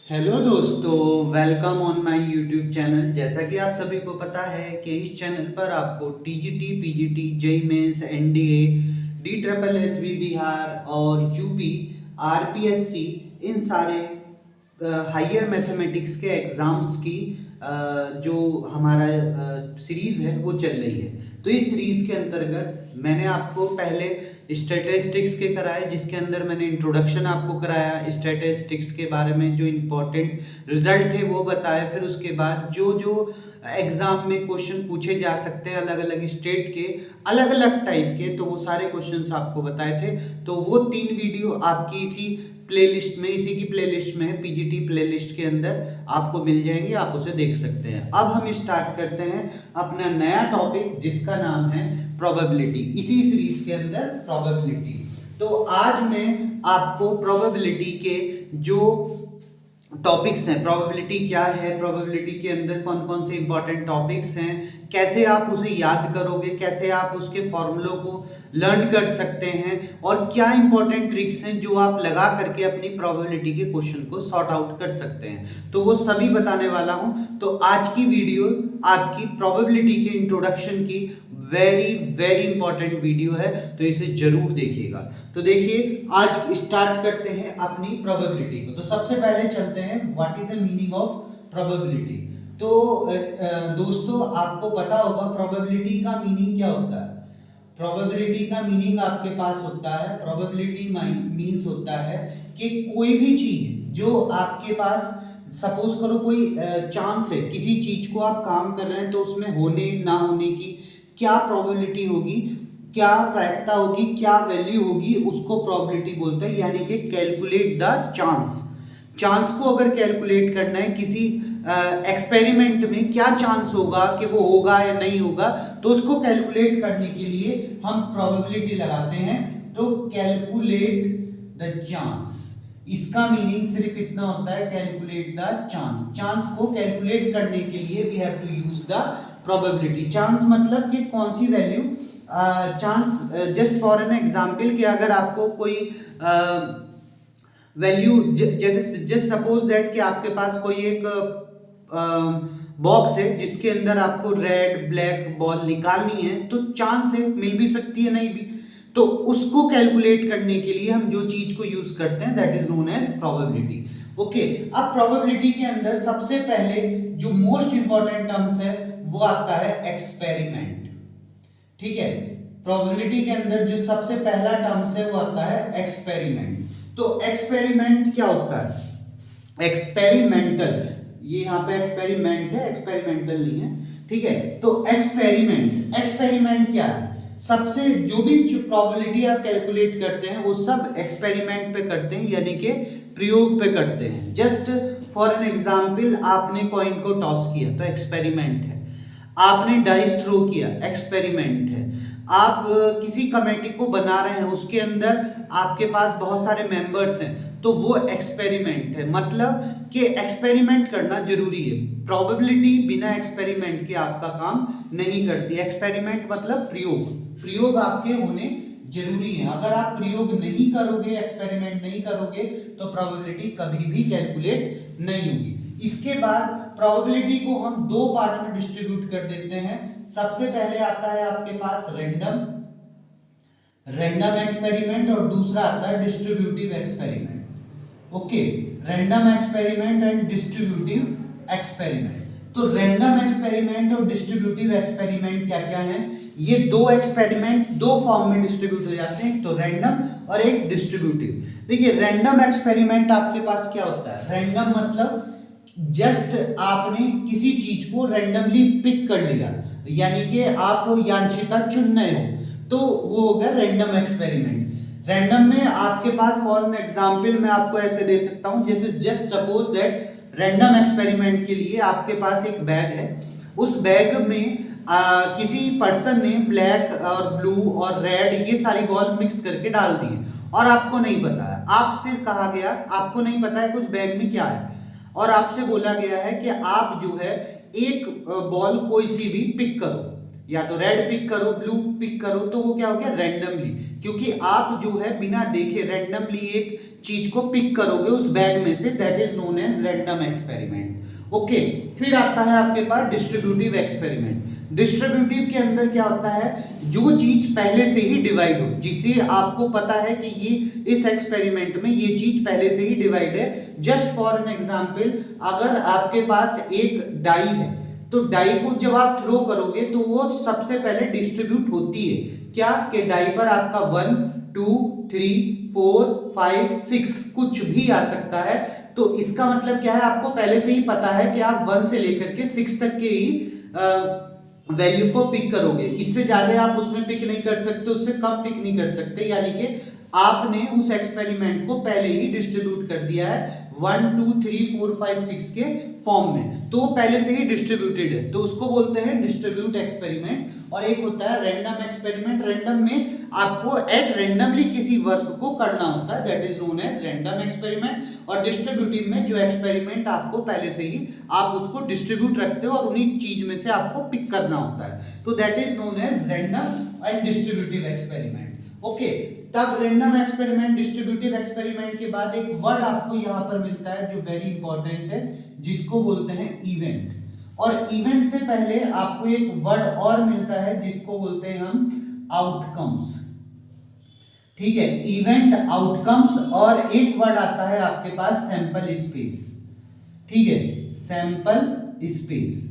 Hello दोस्तों, welcome on my YouTube channel. जैसा कि आप सभी को पता है कि इस चैनल पर आपको TGT, PGT, JE mains, NDA, D triple S B Bihar और यूपी, आरपीएससी, इन सारे हायर मैथमेटिक्स के एग्ज़ाम्स की जो हमारा सीरीज़ है वो चल रही है। तो इस सीरीज़ के अंतर्गत मैंने आपको पहले स्टैटिस्टिक्स के कराए, जिसके अंदर मैंने इंट्रोडक्शन आपको कराया, स्टैटिस्टिक्स के बारे में जो इम्पोर्टेंट रिजल्ट थे वो बताया। फिर उसके बाद जो जो एग्ज़ाम में क्वेश्चन पूछे जा सकते हैं अलग अलग स्टेट के, अलग अलग टाइप के, तो वो सारे क्वेश्चंस आपको बताए थे। तो वो 3 वीडियो आपकी इसी की प्लेलिस्ट में है, पीजीटी प्लेलिस्ट के अंदर आपको मिल जाएंगे, आप उसे देख सकते हैं। अब हम स्टार्ट करते हैं अपना नया टॉपिक, जिसका नाम है प्रोबेबिलिटी। इसी सीरीज के अंदर प्रोबेबिलिटी। तो आज मैं आपको प्रोबेबिलिटी के जो टॉपिक्स हैं, प्रोबेबिलिटी क्या है, प्रोबेबिलिटी के अंदर कौन कौन से इंपॉर्टेंट टॉपिक्स हैं, कैसे आप उसे याद करोगे, कैसे आप उसके फॉर्मूलों को लर्न कर सकते हैं, और क्या इंपॉर्टेंट ट्रिक्स हैं जो आप लगा करके अपनी प्रोबेबिलिटी के क्वेश्चन को सॉर्ट आउट कर सकते हैं, तो वो सभी बताने वाला हूं। तो आज की वीडियो आपकी प्रोबेबिलिटी के इंट्रोडक्शन की वेरी वेरी इंपॉर्टेंट वीडियो है, तो इसे जरूर देखिएगा। तो देखिए, आज स्टार्ट करते हैं अपनी प्रोबेबिलिटी को। तो सबसे पहले चलते हैं, what is the meaning of probability. तो दोस्तों, आपको पता होगा प्रोबेबिलिटी का मीनिंग क्या होता है। प्रोबेबिलिटी का मीनिंग आपके पास होता है, प्रोबेबिलिटी मीन्स होता है कि कोई भी चीज जो आपके पास, सपोज करो कोई चांस है, किसी चीज को आप काम कर रहे हैं तो उसमें होने ना होने की क्या प्रोबेबिलिटी होगी, क्या प्रायिकता होगी, क्या वैल्यू होगी, उसको प्रोबेबिलिटी बोलते हैं। यानी कि कैलकुलेट द चांस। चांस को अगर कैलकुलेट करना है किसी एक्सपेरिमेंट में, क्या चांस होगा कि वो होगा या नहीं होगा, तो उसको कैलकुलेट करने के लिए हम प्रोबेबिलिटी लगाते हैं। तो कैलकुलेट द चांस, इसका मीनिंग सिर्फ इतना होता है, कैलकुलेट द चांस। चांस को कैलकुलेट करने के लिए we have to use the probability. Chance मतलब कि कौन सी value, chance just for an example, कि अगर आपको कोई वैल्यू, जैसे जस्ट सपोज दैट कि आपके पास कोई एक बॉक्स है जिसके अंदर आपको रेड ब्लैक बॉल निकालनी है, तो चांस है, मिल भी सकती है नहीं भी, तो उसको कैलकुलेट करने के लिए हम जो चीज को यूज करते हैं that is known as probability. Okay, अब प्रोबेबिलिटी के अंदर सबसे पहले जो मोस्ट इंपॉर्टेंट टर्म्स है वो आता है एक्सपेरिमेंट। ठीक है, प्रोबेबिलिटी के अंदर जो सबसे पहला टर्म्स है वो आता है एक्सपेरिमेंट। तो एक्सपेरिमेंट क्या होता है, एक्सपेरिमेंटल, ये यहाँ पे एक्सपेरिमेंट है, एक्सपेरिमेंटल नहीं है। ठीक है, तो एक्सपेरिमेंट, एक्सपेरिमेंट क्या है, सबसे जो भी प्रोबेबिलिटी आप कैलकुलेट करते हैं वो सब एक्सपेरिमेंट पे करते हैं, यानी कि प्रयोग पे करते हैं। जस्ट फॉर एन एग्जांपल, आपने कॉइन को टॉस किया तो एक्सपेरिमेंट है, आपने डाइस थ्रो किया, एक्सपेरिमेंट है, आप किसी कमेटी को बना रहे हैं, उसके अंदर आपके पास बहुत सारे मेंबर्स हैं, तो वो एक्सपेरिमेंट है। मतलब कि एक्सपेरिमेंट करना जरूरी है, प्रोबेबिलिटी बिना एक्सपेरिमेंट के आपका काम नहीं करती। एक्सपेरिमेंट मतलब प्रयोग, प्रयोग आपके होने जरूरी है। अगर आप प्रयोग नहीं करोगे, एक्सपेरिमेंट नहीं करोगे, तो प्रोबेबिलिटी कभी भी कैलकुलेट नहीं होगी। इसके बाद प्रोबेबिलिटी को हम दो पार्ट में डिस्ट्रीब्यूट कर देते हैं। सबसे पहले आता है आपके पास रैंडम, रैंडम एक्सपेरिमेंट, और दूसरा आता है distributive experiment. Okay, random experiment and distributive experiment. तो रैंडम एक्सपेरिमेंट और डिस्ट्रीब्यूटिव एक्सपेरिमेंट क्या क्या है, ये दो एक्सपेरिमेंट दो फॉर्म में डिस्ट्रीब्यूट हो जाते हैं, एक तो रैंडम और एक डिस्ट्रीब्यूटिव। देखिए, रैंडम एक्सपेरिमेंट आपके पास क्या होता है, रैंडम मतलब जस्ट आपने किसी चीज को रैंडमली पिक कर लिया, यानी कि आप यादृच्छिकता चुन रहे हो, तो वो हो गया रैंडम एक्सपेरिमेंट। रैंडम में आपके पास फॉर एग्जांपल मैं आपको ऐसे दे सकता हूं, जैसे just suppose that random experiment के लिए आपके पास एक बैग है, उस बैग में किसी पर्सन ने ब्लैक और ब्लू और रेड ये सारी बॉल मिक्स करके डाल दी है, और आपको नहीं पता है, आपसे कहा गया आपको नहीं पता है कुछ बैग में क्या है, और आपसे बोला गया है कि आप जो है एक बॉल कोई सी भी पिक करो, या तो रेड पिक करो, ब्लू पिक करो, तो वो क्या हो गया रैंडमली, क्योंकि आप जो है बिना देखे रैंडमली एक चीज को पिक करोगे उस बैग में से, that is known as random experiment. Okay, फिर आता है आपके पास डिस्ट्रीब्यूटिव एक्सपेरिमेंट। डिस्ट्रीब्यूटिव के अंदर क्या होता है, जो चीज पहले से ही डिवाइड हो, जिसे आपको पता है कि ये इस एक्सपेरिमेंट में ये चीज पहले से ही डिवाइड है। जस्ट फॉर एन एग्जांपल, अगर आपके पास एक डाई है तो डाई को जब आप थ्रो करोगे तो वो सबसे पहले डिस्ट्रीब्यूट होती है क्या, कि डाई पर आपका 1 2 3 4 5 6 कुछ भी आ सकता है। तो इसका मतलब क्या है, आपको पहले से ही पता है कि आप 1 से लेकर के 6 तक के ही वैल्यू को पिक करोगे। इससे ज्यादा आप उसमें पिक नहीं कर सकते, उससे कम पिक नहीं कर सकते, यानी कि आपने उस एक्सपेरिमेंट को पहले ही डिस्ट्रीब्यूट कर दिया है 1 2 3 4 5 6 के फॉर्म में, तो पहले से ही डिस्ट्रीब्यूटेड है, तो उसको बोलते हैं डिस्ट्रीब्यूट एक्सपेरिमेंट। और एक होता है रैंडम एक्सपेरिमेंट। रैंडम में आपको एट रैंडमली किसी वर्क को करना होता है, that is known as random experiment. और डिस्ट्रीब्यूटिव में जो एक्सपेरिमेंट आपको पहले से ही आप उसको डिस्ट्रीब्यूट रखते हो और उन्हीं चीज में से आपको पिक करना होता है, तो that is known as random and distributive experiment. Okay, तब रैंडम एक्सपेरिमेंट, डिस्ट्रीब्यूटिव एक्सपेरिमेंट के बाद एक वर्ड आपको यहां पर मिलता है जो वेरी इंपॉर्टेंट है, जिसको बोलते हैं इवेंट। और इवेंट से पहले आपको एक वर्ड और मिलता है जिसको बोलते हैं हम आउटकम्स। ठीक है, इवेंट, आउटकम्स, और एक वर्ड आता है आपके पास सैंपल स्पेस। ठीक है, सैंपल स्पेस।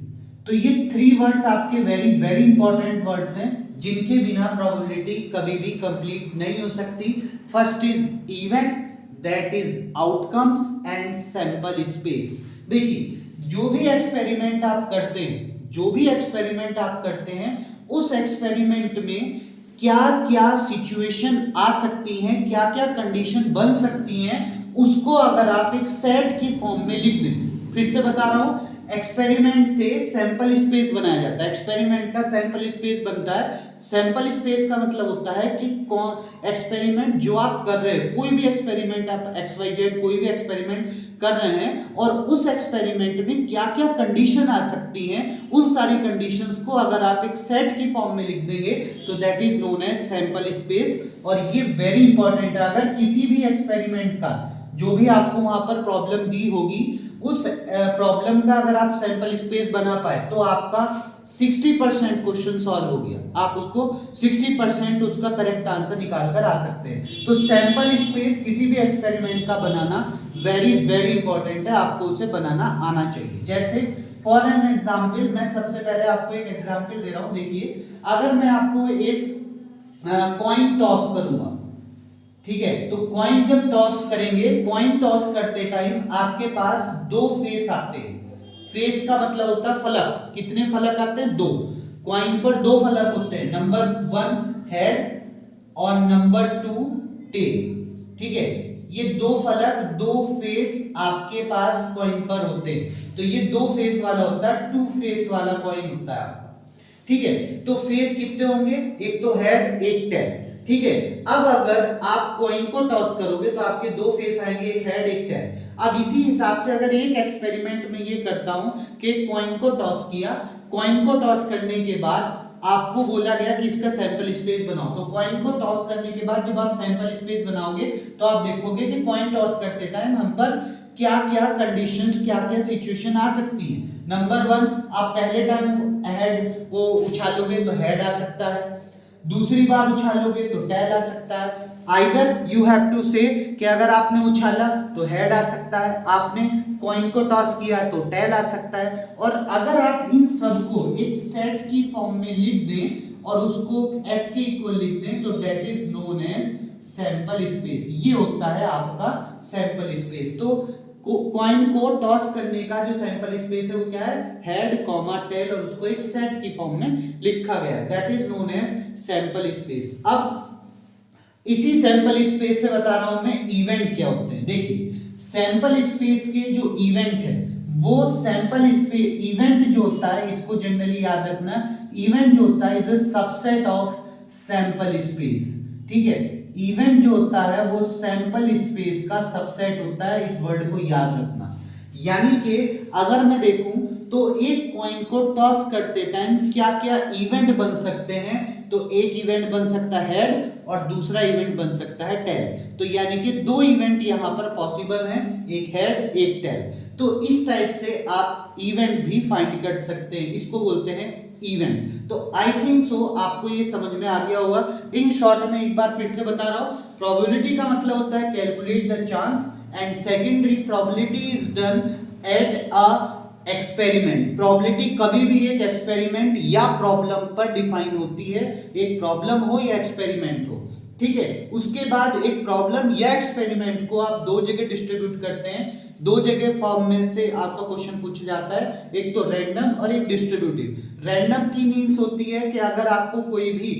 तो ये 3 वर्ड्स आपके वेरी वेरी इंपॉर्टेंट वर्ड्स हैं, जिनके बिना प्रोबेबिलिटी कभी भी कंप्लीट नहीं हो सकती। First is event, that is outcomes and sample space. देखिए, जो भी एक्सपेरिमेंट आप करते हैं, जो भी एक्सपेरिमेंट आप करते हैं, उस एक्सपेरिमेंट में क्या क्या सिचुएशन आ सकती हैं, क्या क्या कंडीशन बन सकती हैं, उसको अगर आप एक सेट की फॉर्म में लिख दें। फिर से बता रहा हूं, एक्सपेरिमेंट से सैंपल स्पेस बनाया जाता है, एक्सपेरिमेंट का सैंपल स्पेस बनता है। सैंपल स्पेस का मतलब होता है कि कौन एक्सपेरिमेंट जो आप कर रहे हैं, कोई भी एक्सपेरिमेंट आप XYZ कोई भी एक्सपेरिमेंट कर रहे हैं, और उस एक्सपेरिमेंट में क्या क्या कंडीशन आ सकती हैं, उन सारी कंडीशंस को अगर आप एक सेट की फॉर्म में लिख देंगे तो that is known as sample space. और ये वेरी इंपॉर्टेंट है, अगर किसी भी एक्सपेरिमेंट का जो भी आपको वहां पर प्रॉब्लम दी होगी, उस प्रॉब्लम का अगर आप सैंपल स्पेस बना पाए तो आपका 60% क्वेश्चन सॉल्व हो गया, आप उसको 60% उसका करेक्ट आंसर निकाल कर आ सकते हैं। तो सैंपल स्पेस किसी भी एक्सपेरिमेंट का बनाना वेरी वेरी इंपॉर्टेंट है, आपको उसे बनाना आना चाहिए। जैसे फॉर एन एग्जाम्पल, मैं सबसे पहले आपको एक एग्जाम्पल दे रहा हूं। देखिए, अगर मैं आपको एक कॉइन टॉस करूंगा, ठीक है, तो कॉइन जब टॉस करेंगे, कॉइन टॉस करते टाइम आपके पास 2 फेस आते हैं। फेस का मतलब होता है फलक। कितने फलक आते हैं? 2। कॉइन पर 2 फलक होते हैं, नंबर 1 हेड और नंबर 2 टेल। ठीक है, ये 2 फलक, 2 फेस आपके पास कॉइन पर होते हैं, तो ये 2 फेस वाला होता है, 2 फेस वाला कॉइन होता है आपका। ठीक है, तो फेस कितने होंगे? एक तो हेड, एक टेल। ठीक है, अब अगर आप कॉइन को टॉस करोगे तो आपके 2 फेस आएंगे, एक हेड एक टेल। अब इसी हिसाब से अगर एक एक्सपेरिमेंट में ये करता हूं कि कॉइन को टॉस किया, कॉइन को टॉस करने के बाद आपको बोला गया कि इसका सैंपल स्पेस बनाओ, तो कॉइन को टॉस करने के बाद जब आप सैंपल स्पेस बनाओगे तो आप देखोगे कि कॉइन टॉस करते टाइम हम पर क्या क्या कंडीशंस, क्या क्या सिचुएशन आ सकती है। नंबर 1, आप पहले टाइम हेड को उछालोगे तो हेड आ सकता है, दूसरी बार उछालोगे तो टेल आ सकता है। Either you have to say कि अगर आपने उछाला तो हेड आ सकता है, आपने कॉइन को टॉस किया तो टेल आ सकता है। और अगर आप इन सबको एक सेट की फॉर्म में लिख दें और उसको s के इक्वल लिख दें तो that is known as sample space. ये होता है आपका सैंपल स्पेस। तो कॉइन को टॉस करने का जो सैंपल स्पेस है वो क्या है? हेड कॉमा टेल, और उसको एक सेट की फॉर्म में लिखा गया है, that is known as sample space. अब इसी सैंपल स्पेस से बता रहा हूं मैं इवेंट क्या होते हैं। देखिए, सैंपल स्पेस के जो इवेंट है वो सैंपल स्पेस, इवेंट जो होता है इसको जनरली याद रखना, इवेंट जो होता है is a subset of sample space. ठीक है, इवेंट जो होता है वो सैंपल स्पेस का सबसेट होता है, इस वर्ड को याद रखना। यानी कि अगर मैं देखूं तो एक कॉइन को टॉस करते टाइम क्या क्या इवेंट बन सकते हैं, तो एक इवेंट बन सकता है हेड और दूसरा इवेंट बन सकता है टेल। तो यानी कि दो इवेंट यहाँ पर पॉसिबल हैं, एक हेड एक टेल। तो इस टाइप से आप इवेंट भी फाइंड कर सकते हैं, इसको बोलते हैं इवेंट। तो आई थिंक सो आपको ये समझ में आ गया होगा। इन शॉर्ट में एक बार फिर से बता रहा हूं, प्रोबेबिलिटी का मतलब होता है calculate the chance, and secondary probability is done at a experiment. Probability कभी भी एक एक्सपेरिमेंट या प्रॉब्लम पर डिफाइन होती है, एक प्रॉब्लम हो या एक्सपेरिमेंट हो, ठीक है। उसके बाद एक प्रॉब्लम या एक्सपेरिमेंट को आप दो जगह डिस्ट्रीब्यूट करते हैं, दो जगह फॉर्म में से आपका क्वेश्चन पूछा जाता है, एक तो रैंडम और एक डिस्ट्रीब्यूटिव। रैंडम की मीन्स होती है कि अगर आपको कोई भी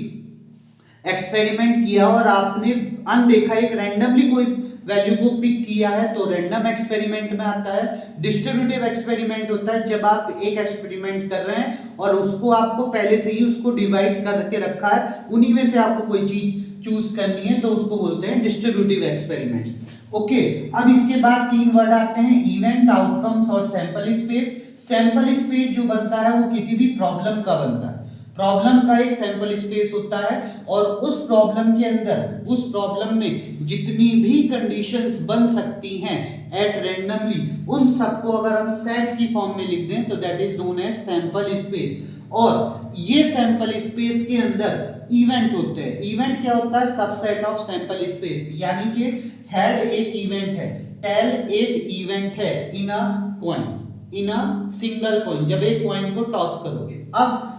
एक्सपेरिमेंट किया और आपने अनदेखा एक रैंडमली कोई वैल्यू को पिक किया है तो रैंडम एक्सपेरिमेंट में आता है। डिस्ट्रीब्यूटिव एक्सपेरिमेंट होता है जब आप एक एक्सपेरिमेंट कर रहे हैं और उसको आपको पहले से ही उसको डिवाइड करके रखा है, उन्हीं में से आपको कोई चीज चूज करनी है, तो उसको बोलते हैं डिस्ट्रीब्यूटिव एक्सपेरिमेंट। ओके, अब इसके बाद तीन वर्ड आते हैं, इवेंट, आउटकम्स और सैंपल स्पेस। सैंपल स्पेस जो बनता है वो किसी भी प्रॉब्लम का बनता है, प्रॉब्लम का एक सैंपल स्पेस होता है और उस प्रॉब्लम के अंदर, उस प्रॉब्लम में जितनी भी कंडीशंस बन सकती हैं एट रैंडमली, उन सबको अगर हम सेट की फॉर्म में लिख दें तो that is known as sample space. और ये सैंपल स्पेस के अंदर इवेंट होते हैं। इवेंट क्या होता है? सबसेट ऑफ सैंपल स्पेस, यानी कि हेड एक इवेंट है, टेल एक इवेंट है in a coin, in a single coin, जब एक कॉइन को टॉस करोगे। अब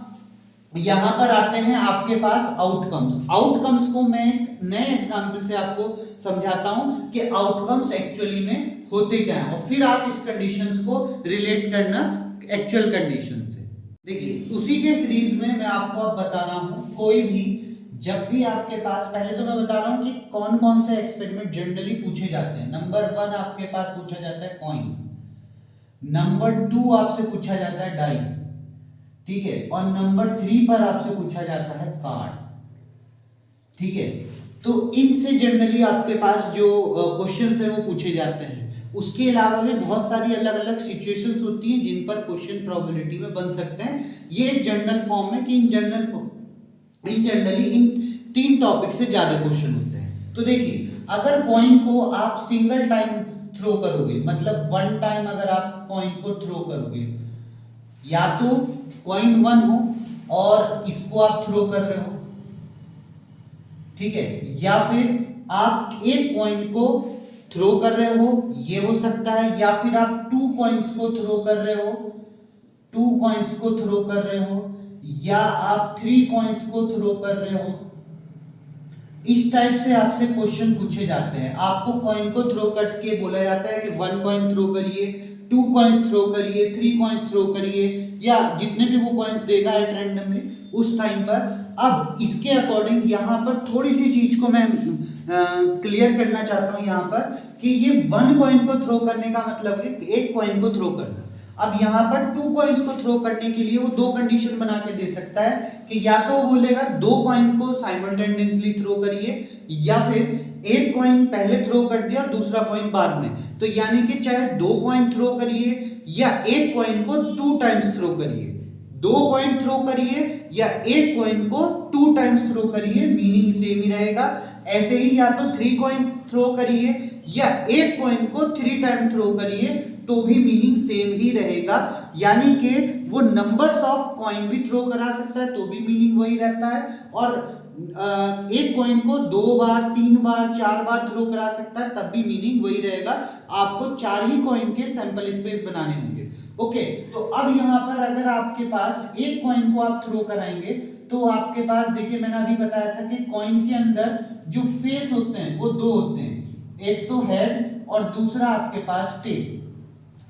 यहां पर आते हैं आपके पास आउटकम्स। आउटकम्स को मैं एक नए एग्जांपल से आपको समझाता हूं कि आउटकम्स एक्चुअली में होते क्या हैं, और फिर आप इस कंडीशंस को रिलेट करना एक्चुअल कंडीशन से। देखिए, उसी के सीरीज में मैं आपको अब बता रहा हूं, कोई भी जब भी आपके पास, पहले तो मैं बता रहा हूं कि कौन कौन से एक्सपेरिमेंट जनरली पूछे जाते हैं। नंबर 1 आपके पास पूछा जाता है कॉइन, नंबर 2 आपसे पूछा जाता है डाई, ठीक है, और नंबर 3 पर आपसे पूछा जाता है कार्ड, ठीक है। तो इनसे जनरली आपके पास जो क्वेश्चंस है वो पूछे जाते हैं। उसके अलावा भी बहुत सारी अलग अलग सिचुएशंस होती हैं जिन पर क्वेश्चन प्रोबेबिलिटी में बन सकते हैं। ये एक जनरल फॉर्म है कि इन जनरली इन तीन टॉपिक से ज्यादा क्वेश्चन होते हैं। तो देखिए, अगर कॉइन को आप सिंगल टाइम थ्रो करोगे, मतलब वन टाइम अगर आप कॉइन को थ्रो करोगे, या तो कॉइन 1 हो और इसको आप थ्रो कर रहे हो, ठीक है, या फिर आप एक कॉइन को थ्रो कर रहे हो, ये हो सकता है, या फिर आप 2 कॉइन्स को थ्रो कर रहे हो, 2 कॉइन्स को थ्रो कर रहे हो, या आप 3 कॉइन्स को थ्रो कर रहे हो। इस टाइप से आपसे क्वेश्चन पूछे जाते हैं। आपको कॉइन को थ्रो करके बोला जाता है कि 1 कॉइन थ्रो करिए, 2 कॉइन्स थ्रो करिए, 3 कॉइन्स थ्रो करिए, या जितने भी वो कॉइन्स देगा एट रैंडमली उस टाइम पर। अब इसके अकॉर्डिंग यहाँ पर थोड़ी सी चीज को मैं क्लियर करना चाहता हूँ यहाँ पर, कि ये 1 कॉइन को थ्रो करने का मतलब है एक कॉइन को थ्रो करना। अब यहाँ पर 2 कॉइन्स को थ्रो करने के लिए वो दो कंडीशन बना के दे सकता है कि या तो वो बोलेगा 2 कॉइन को साइमल्टेनियसली थ्रो करिए, या फिर एक कॉइन पहले थ्रो कर दिया दूसरा कॉइन बाद में। तो यानी कि चाहे 2 कॉइन थ्रो करिए या एक कॉइन को 2 टाइम्स थ्रो करिए, 2 कॉइन थ्रो करिए या एक कॉइन को 2 टाइम्स थ्रो करिए, मीनिंग सेम ही रहेगा। ऐसे ही या तो 3 कॉइन थ्रो करिए या एक कॉइन को 3 टाइम थ्रो करिए, तो भी मीनिंग सेम ही रहेगा। यानी कि वो नंबर्स ऑफ कॉइन भी थ्रो करा सकता है तो भी मीनिंग वही रहता है, और एक कॉइन को 2 बार 3 बार 4 बार थ्रो करा सकता है तब भी मीनिंग वही रहेगा। आपको 4 ही कॉइन के सैंपल स्पेस बनाने होंगे। ओके, तो अब यहाँ पर अगर आपके पास एक कॉइन को आप थ्रो कराएंगे तो आपके पास, देखिए मैंने अभी बताया था कि कॉइन के अंदर जो फेस होते हैं वो दो होते हैं, एक तो हेड और दूसरा आपके पास टेल,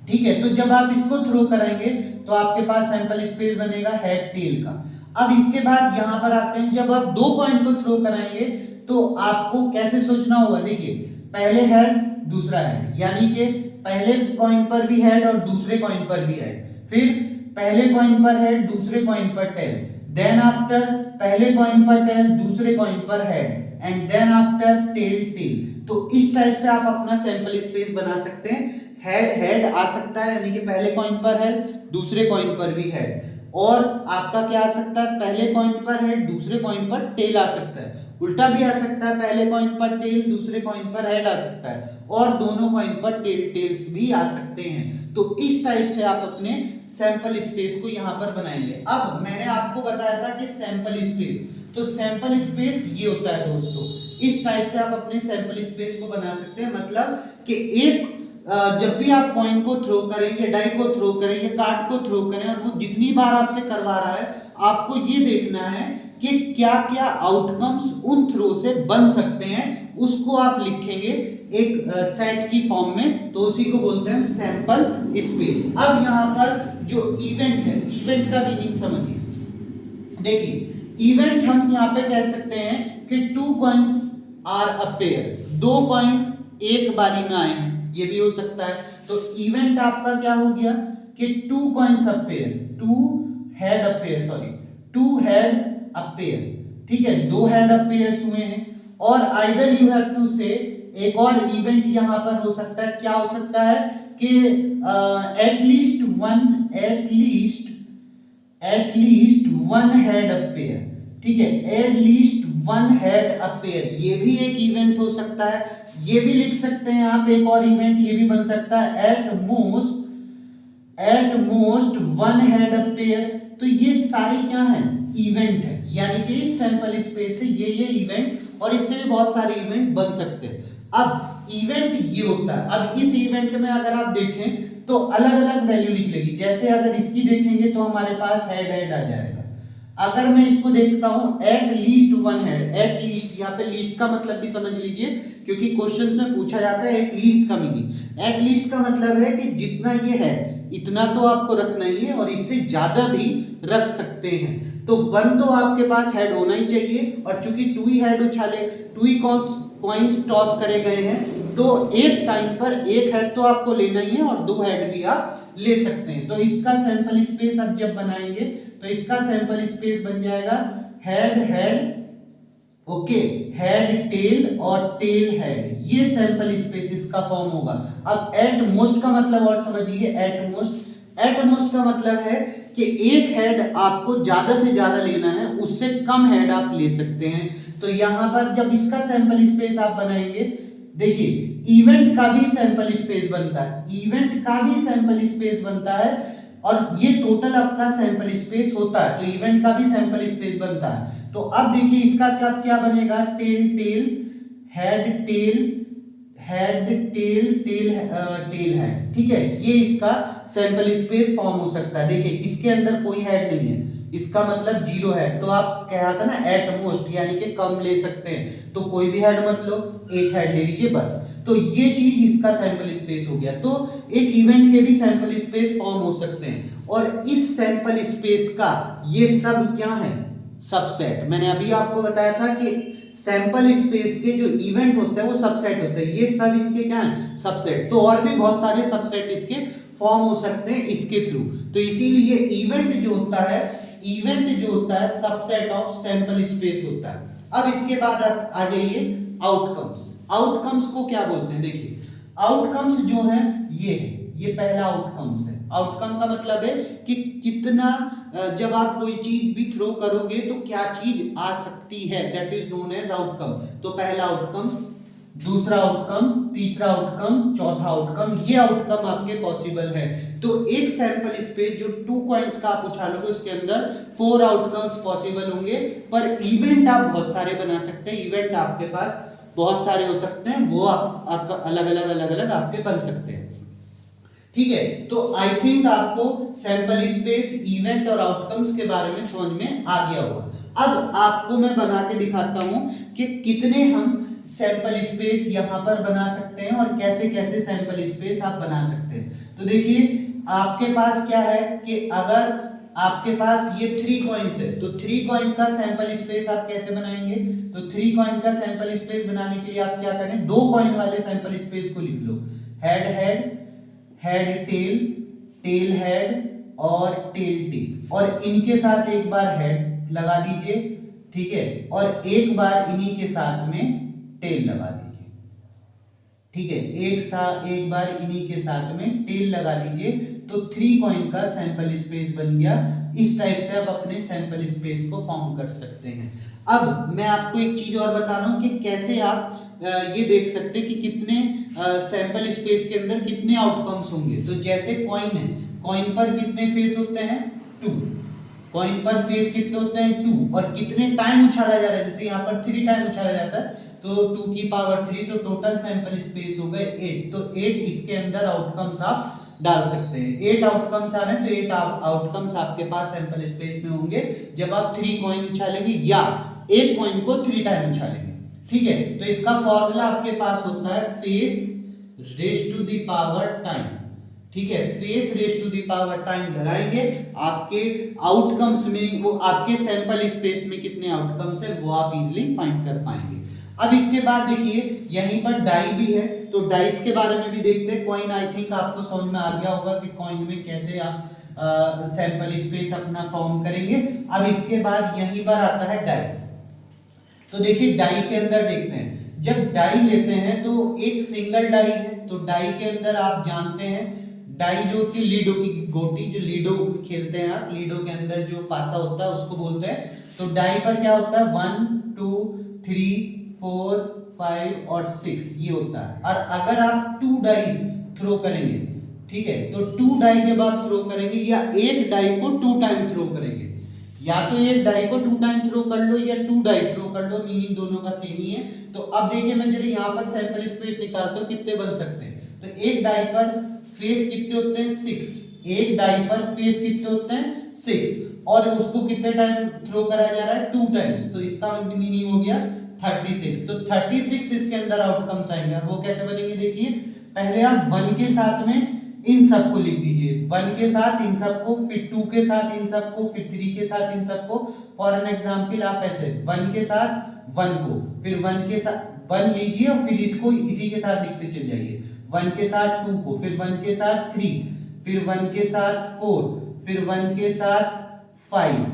ठीक है। तो जब आप इसको थ्रो कराएंगे तो आपके पास सैंपल स्पेस बनेगा हेड टेल का। अब इसके बाद यहां पर आते हैं, जब आप 2 कॉइन को थ्रो कराएंगे तो आपको कैसे सोचना होगा। देखिए, पहले हेड दूसरा हेड, यानी कि पहले कॉइन पर भी हेड और दूसरे कॉइन पर भी हेड, फिर पहले कॉइन पर हेड दूसरे कॉइन पर टेल, देन आफ्टर पहले कॉइन पर टेल दूसरे कॉइन पर head, and then after tail tail. तो इस टाइप से आप अपना सैंपल स्पेस बना सकते हैं। हेड हेड आ सकता है, यानी कि पहले कॉइन पर हेड दूसरे कॉइन पर भी हेड। और आपका क्या आ सकता है, पहले कॉइन पर हेड दूसरे कॉइन पर टेल आ सकता है, उल्टा भी आ सकता है, पहले कॉइन पर टेल दूसरे कॉइन पर हेड आ सकता है, और दोनों कॉइन पर टेल्स भी आ सकते हैं। तो इस टाइप से आप अपने सैंपल स्पेस को यहाँ पर बनाएंगे। अब मैंने आपको बताया था कि सैंपल स्पेस, तो सैंपल स्पेस ये होता है दोस्तों, इस टाइप से आप अपने सैंपल स्पेस को बना सकते हैं। मतलब कि एक जब भी आप कॉइन को थ्रो करें या डाई को थ्रो करें या कार्ड को थ्रो करें और वो जितनी बार आपसे करवा रहा है, आपको ये देखना है कि क्या क्या आउटकम्स उन थ्रो से बन सकते हैं, उसको आप लिखेंगे एक सेट की फॉर्म में, तो उसी को बोलते हैं सैंपल स्पेस। अब यहाँ पर जो इवेंट है, इवेंट का मीनिंग समझिए। देखिए इवेंट हम यहाँ पे कह सकते हैं कि 2 coins are a pair, 2 coin एक बारी में आए हैं, ये भी हो सकता है। तो इवेंट आपका क्या हो गया कि 2 coins a pair, 2 head a pair, sorry 2 head a pair, ठीक है, 2 हेड अ पेयर्स हुए हैं। और आइदर यू हैव टू से, एक और इवेंट यहां पर हो सकता है, क्या हो सकता है कि at least one head a pair, ठीक है, at least one head a pair, ये भी एक इवेंट हो सकता है। ये भी लिख सकते हैं आप, एक और इवेंट ये भी बन सकता है, at most one head a pair. तो ये सारी क्या है, इवेंट है, यानी कि इस सैंपल स्पेस से ये इवेंट, और इससे भी बहुत सारे इवेंट बन सकते हैं। अब इवेंट ये होता है, अब इस इवेंट में अगर आप देखें तो अलग अलग वैल्यू निकलेगी। जैसे अगर इसकी देखेंगे तो हमारे पास हेड आ जाएगा। अगर मैं इसको देखता हूं at least one head, at least, यहाँ पे लीस्ट का मतलब भी समझ लीजिए, क्योंकि क्वेश्चंस में पूछा जाता है एट लीस्ट का मीनिंग। एट लीस्ट का मतलब है कि जितना ये है इतना तो आपको रखना ही है, और इससे ज्यादा भी रख सकते हैं। तो 1 तो आपके पास हेड होना ही चाहिए, और चूंकि 2 ही हेड उछाले, 2 ही कॉइन्स टॉस करे गए हैं, तो एक टाइम पर एक हेड तो आपको लेना ही है, और 2 हेड भी आप ले सकते हैं। तो इसका सैंपल स्पेस अब जब बनाएंगे तो इसका सैंपल स्पेस बन जाएगा head head, okay, head tail और टेल हेड, ये सैंपल स्पेस इसका फॉर्म होगा। अब एट मोस्ट का मतलब और समझिए, एट मोस्ट का मतलब है कि एक हेड आपको ज्यादा से ज्यादा लेना है, उससे कम हेड आप ले सकते हैं। तो यहां पर जब इसका सैंपल स्पेस आप बनाएंगे, देखिए इवेंट का भी सैंपल स्पेस बनता है, इवेंट का भी सैंपल स्पेस बनता है, और ये टोटल आपका सैंपल स्पेस होता है, तो इवेंट का भी सैंपल स्पेस बनता है। तो अब देखिए इसका क्या क्या बनेगा, tail tail head tail head tail tail tail head, ठीक है, ये इसका सैंपल स्पेस फॉर्म हो सकता है। देखिए इसके अंदर कोई हेड नहीं है, इसका मतलब 0 हेड, तो आप कहा था ना एट मोस्ट, यानी कि कम ले सकते हैं, तो कोई भी हेड मत लो, एक हेड ले लीजिए बस। तो ये चीज इसका सैंपल स्पेस हो गया। तो एक इवेंट के भी सैंपल स्पेस फॉर्म हो सकते हैं, और इस सैंपल स्पेस का ये सब क्या है, सबसेट। मैंने अभी आपको बताया था कि सैंपल स्पेस के जो इवेंट होते हैं वो सबसेट होते हैं, ये सब इनके क्या है, सबसेट। तो और भी बहुत सारे सबसेट इसके फॉर्म हो सकते हैं इसके थ्रू। तो इसीलिए इवेंट जो होता है, इवेंट जो होता है सबसेट ऑफ सैंपल स्पेस होता है। अब इसके बाद आप आ जाइए आउटकम्स। आउटकम्स को क्या बोलते हैं, देखिए आउटकम्स जो है ये पहला आउटकम्स है। आउटकम का मतलब है कि कितना, जब आप कोई चीज भी थ्रो करोगे तो क्या चीज आ सकती है, that is known as outcome. तो पहला आउटकम, दूसरा आउटकम, तीसरा आउटकम, चौथा आउटकम, ये आउटकम आपके पॉसिबल है। तो एक सैंपल स्पेस जो 2 कॉइन्स का आप उछालोगे उसके अंदर 4 आउटकम्स पॉसिबल होंगे, पर इवेंट आप बहुत सारे बना सकते हैं, इवेंट आपके पास बहुत सारे हो सकते हैं, वो आपका अलग अलग आपके बन सकते हैं, ठीक है। तो आई थिंक आपको सैंपल स्पेस, इवेंट और आउटकम्स के बारे में समझ में आ गया होगा। अब आपको मैं बना के दिखाता हूं कि कितने हम सैंपल स्पेस यहां पर बना सकते हैं और कैसे कैसे सैंपल स्पेस आप बना सकते हैं। तो देखिए आपके पास क्या है कि अगर आपके पास ये 3 कॉइन्स है, तो 3 कॉइन का सैंपल स्पेस आप कैसे बनाएंगे, तो 3 कॉइन का सैंपल स्पेस बनाने के लिए आप क्या करें, 2 कॉइन वाले सैंपल स्पेस को लिख लो, head head, head tail, tail head और टेल टेल, और इनके साथ एक बार हेड लगा दीजिए, ठीक है, और एक बार इन्हीं के साथ में टेल लगा दीजिए। ठीक है, एक बार इन्हीं के साथ में टेल लगा लीजिए तो 3 कॉइन का सैंपल स्पेस बन गया। इस टाइप से आप अपने सैंपल स्पेस को फॉर्म कर सकते हैं। अब मैं आपको एक चीज और बता रहा हूँ कि कैसे आप ये देख सकते हैं कि कितने सैंपल स्पेस के अंदर कितने आउटकम्स होंगे। तो जैसे कॉइन है, कॉइन पर कितने फेस होते हैं, 2। कॉइन पर फेस कितने होते हैं, 2। और कितने टाइम उछाला जा रहा है, जैसे यहाँ पर 3 टाइम उछाला जाता है तो 2 की पावर 3, तो टोटल सैंपल स्पेस हो गए 8। तो 8 इसके अंदर आउटकम्स आप डाल सकते हैं। 8 आउटकम्स आ रहे हैं तो 8 आउटकम्स आपके पास सैंपल स्पेस में होंगे जब आप 3 कॉइन उछालेंगे या एक कॉइन को 3 टाइम उछालेंगे। ठीक है, तो इसका फॉर्मूला आपके पास होता है face raise to the power time. ठीक है, face raise to the power time लगाएंगे, आपके आउटकम्स में वो आपके सैंपल स्पेस में कितने आउटकम्स है वो आप इजीली फाइंड कर पाएंगे। अब इसके बाद देखिए यहीं पर डाई भी है, तो डाइस के बारे में भी देखते हैं। कॉइन आई थिंक आपको समझ में आ गया होगा कि कॉइन में कैसे आप सैंपल स्पेस अपना फॉर्म करेंगे। अब इसके बाद यहीं पर आता है डाई। तो देखिए डाई के अंदर देखते हैं, जब डाई लेते हैं तो एक सिंगल डाई है, तो डाई के अंदर आप जानते हैं डाई जो कि लीडो की गोटी, जो लीडो खेलते हैं आप, लीडो के अंदर जो पासा होता है उसको बोलते हैं। तो डाई पर क्या होता है, 1 2 3 4 5 और 6 ये होता है। और अगर आप 2 डाई थ्रो करेंगे, ठीक है, तो 2 डाई जब आप थ्रो करेंगे या एक डाई को 2 टाइम थ्रो करेंगे, या तो एक डाई को 2 टाइम थ्रो कर लो या 2 डाई थ्रो कर लो, मीनिंग दोनों का सेम ही है। तो अब देखिए मैं जरा यहाँ पर सैंपल स्पेस निकालता हूँ कितने बन सकते हैं। तो एक डाई पर फेस कितने होते हैं, 6। एक डाई पर फेस कितने होते हैं, 6, और उसको कितने टाइम थ्रो करा जा रहा है, 2 टाइम्स। तो इसका मीनिंग हो गया 36। तो 36 इसके अंदर आउटकम्स आएंगे। और वो कैसे बनेंगे देखिए, पहले आप 1 के साथ में इन सबको लिख दीजिए, 1 के साथ इन सबको, फिर 2 के साथ इन सबको, फिर 3 के साथ इन सबको। फॉर एन एग्जांपल आप ऐसे 1 के साथ 1 को, फिर 1 के साथ 1 लीजिए और फिर इसको इसी के साथ लिखते चल जाइए। 1 के साथ 2 को, फिर 1 के साथ 3, फिर 1 के साथ 4, फिर 1 के साथ 5,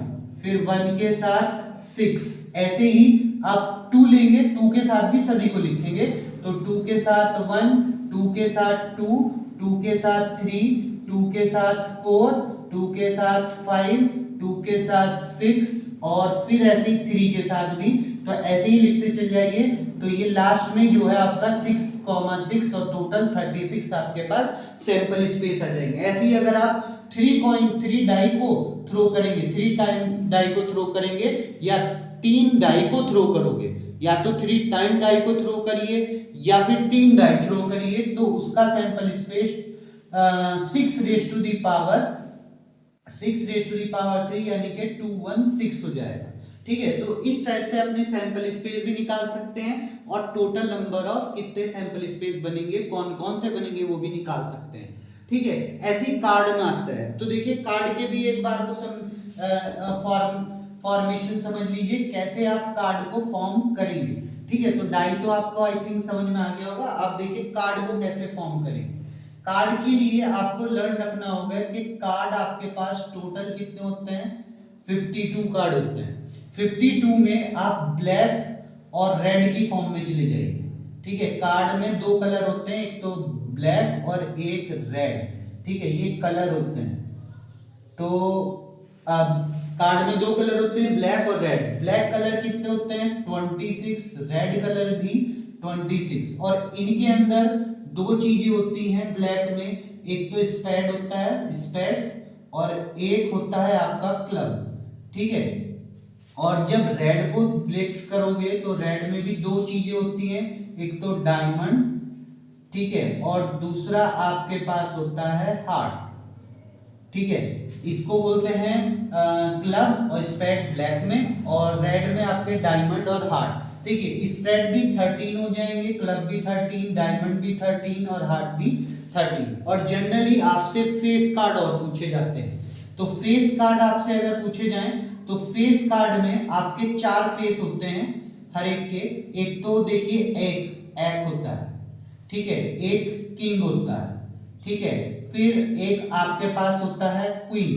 फिर 1 के साथ 6। ऐसे ही आप 2 लेंगे, 2 के साथ भी सभी को लिखेंगे। तो 2 के साथ 1, 2 के साथ 2, 2 के साथ 3, 2 के साथ 4, 2 के साथ 5, 2 के साथ 6, और फिर ऐसे ही 3 के साथ भी। तो ऐसे ही लिखते चल जाइए। तो ये लास्ट में जो है आपका 6,6 और टोटल 36 आपके पास सैंपल स्पेस आ जाएंगे। ऐसे ही अगर आप 3 डाई को थ्रो करेंगे, 3 टाइम डाई को थ्रो करेंगे या 3 डाई को थ्रो करोगे, या तो 3 टाइम डाई को थ्रो करिए या फिर 3 डाई थ्रो करिए, तो उसका sample space 6 raise to the power 3 यानी कि 216 हो जाएगा। ठीक है, तो इस टाइप से अपने सैंपल स्पेस भी निकाल सकते हैं और टोटल नंबर ऑफ कितने सैंपल स्पेस बनेंगे, कौन कौन से बनेंगे वो भी निकाल सकते हैं। ठीक है, ऐसे ही कार्ड में आता है। तो देखिए कार्ड के भी एक बार को फॉर्मेशन समझ लीजिए, कैसे आप कार्ड को फॉर्म करेंगे। ठीक है, तो डाई तो आपको आई थिंक समझ में आ गया होगा। अब देखिए कार्ड को कैसे फॉर्म करेंगे। कार्ड के लिए आपको लर्न रखना होगा कि कार्ड आपके पास टोटल कितने होते हैं, 52 कार्ड होते हैं। 52 में आप ब्लैक और रेड की फॉर्म में चले जाइए। ठीक है, कार्ड में 2 कलर होते हैं, एक तो ब्लैक और एक रेड। ठीक है, ये कलर होते हैं। तो अब कार्ड में 2 कलर होते हैं, ब्लैक और रेड। ब्लैक कलर कितने होते हैं, 26। रेड कलर भी 26। और इनके अंदर 2 चीजें होती हैं ब्लैक में, एक तो स्पेड होता है, स्पेड्स, और एक होता है आपका क्लब। ठीक है, और जब रेड को ब्लैक करोगे तो रेड में भी 2 चीजें होती हैं, एक तो डायमंड, ठीक है, और दूसरा आपके पास होता है हार्ट। ठीक है, इसको बोलते हैं क्लब और स्पेड ब्लैक में, और रेड में आपके डायमंड और हार्ट। ठीक है, स्प्रेड भी 13 हो जाएंगे, क्लब भी 13, डायमंड भी 13 और हार्ट भी 13। और जनरली आपसे फेस कार्ड और पूछे जाते हैं। तो फेस कार्ड आपसे अगर पूछे जाएं तो फेस कार्ड में आपके 4 फेस होते हैं हर एक के। एक तो देखिए एक होता है, ठीक है, एक किंग होता है, ठीक है, फिर एक आपके पास होता है क्वीन,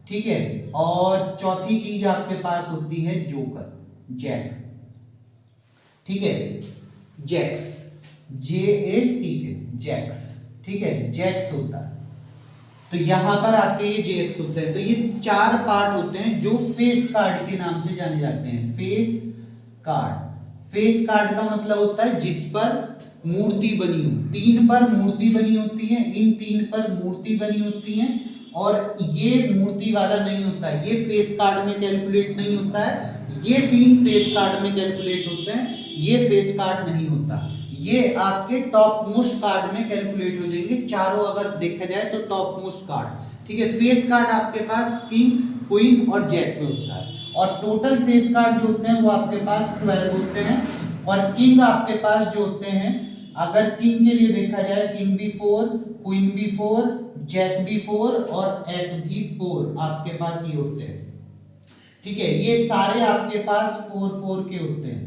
ठीक है, और चौथी चीज आपके पास होती है जोकर, जैक। ठीक है, जैक्स। JACK, जैक्स, ठीक है, जैक्स होता है। तो यहां पर आपके ये जेक्स होते हैं। तो ये 4 पार्ट होते हैं जो फेस कार्ड के नाम से जाने जाते हैं। फेस कार्ड, फेस कार्ड का मतलब होता है जिस पर मूर्ति बनी हो। 3 पर मूर्ति बनी होती है, इन 3 पर मूर्ति बनी होती है, और ये मूर्ति वाला नहीं होता है, ये फेस कार्ड में कैलकुलेट नहीं होता है। ये 3 फेस कार्ड में कैलकुलेट होते हैं, ये फेस कार्ड नहीं होता। ये आपके टॉप मोस्ट कार्ड में कैलकुलेट हो जाएंगे। चारों अगर देखा जाए तो टॉप मोस्ट कार्ड, ठीक है। फेस कार्ड आपके पास किंग, क्वीन और जैक में होता है, और टोटल फेस कार्ड जो होते हैं वो आपके पास 12 होते हैं। और किंग आपके पास जो होते हैं, अगर किंग के लिए देखा जाए, किंग भी 4, क्वीन भी 4, जैक भी 4 और एट भी 4 आपके पास ये होते हैं, ठीक है। ये सारे आपके पास 4 के होते हैं,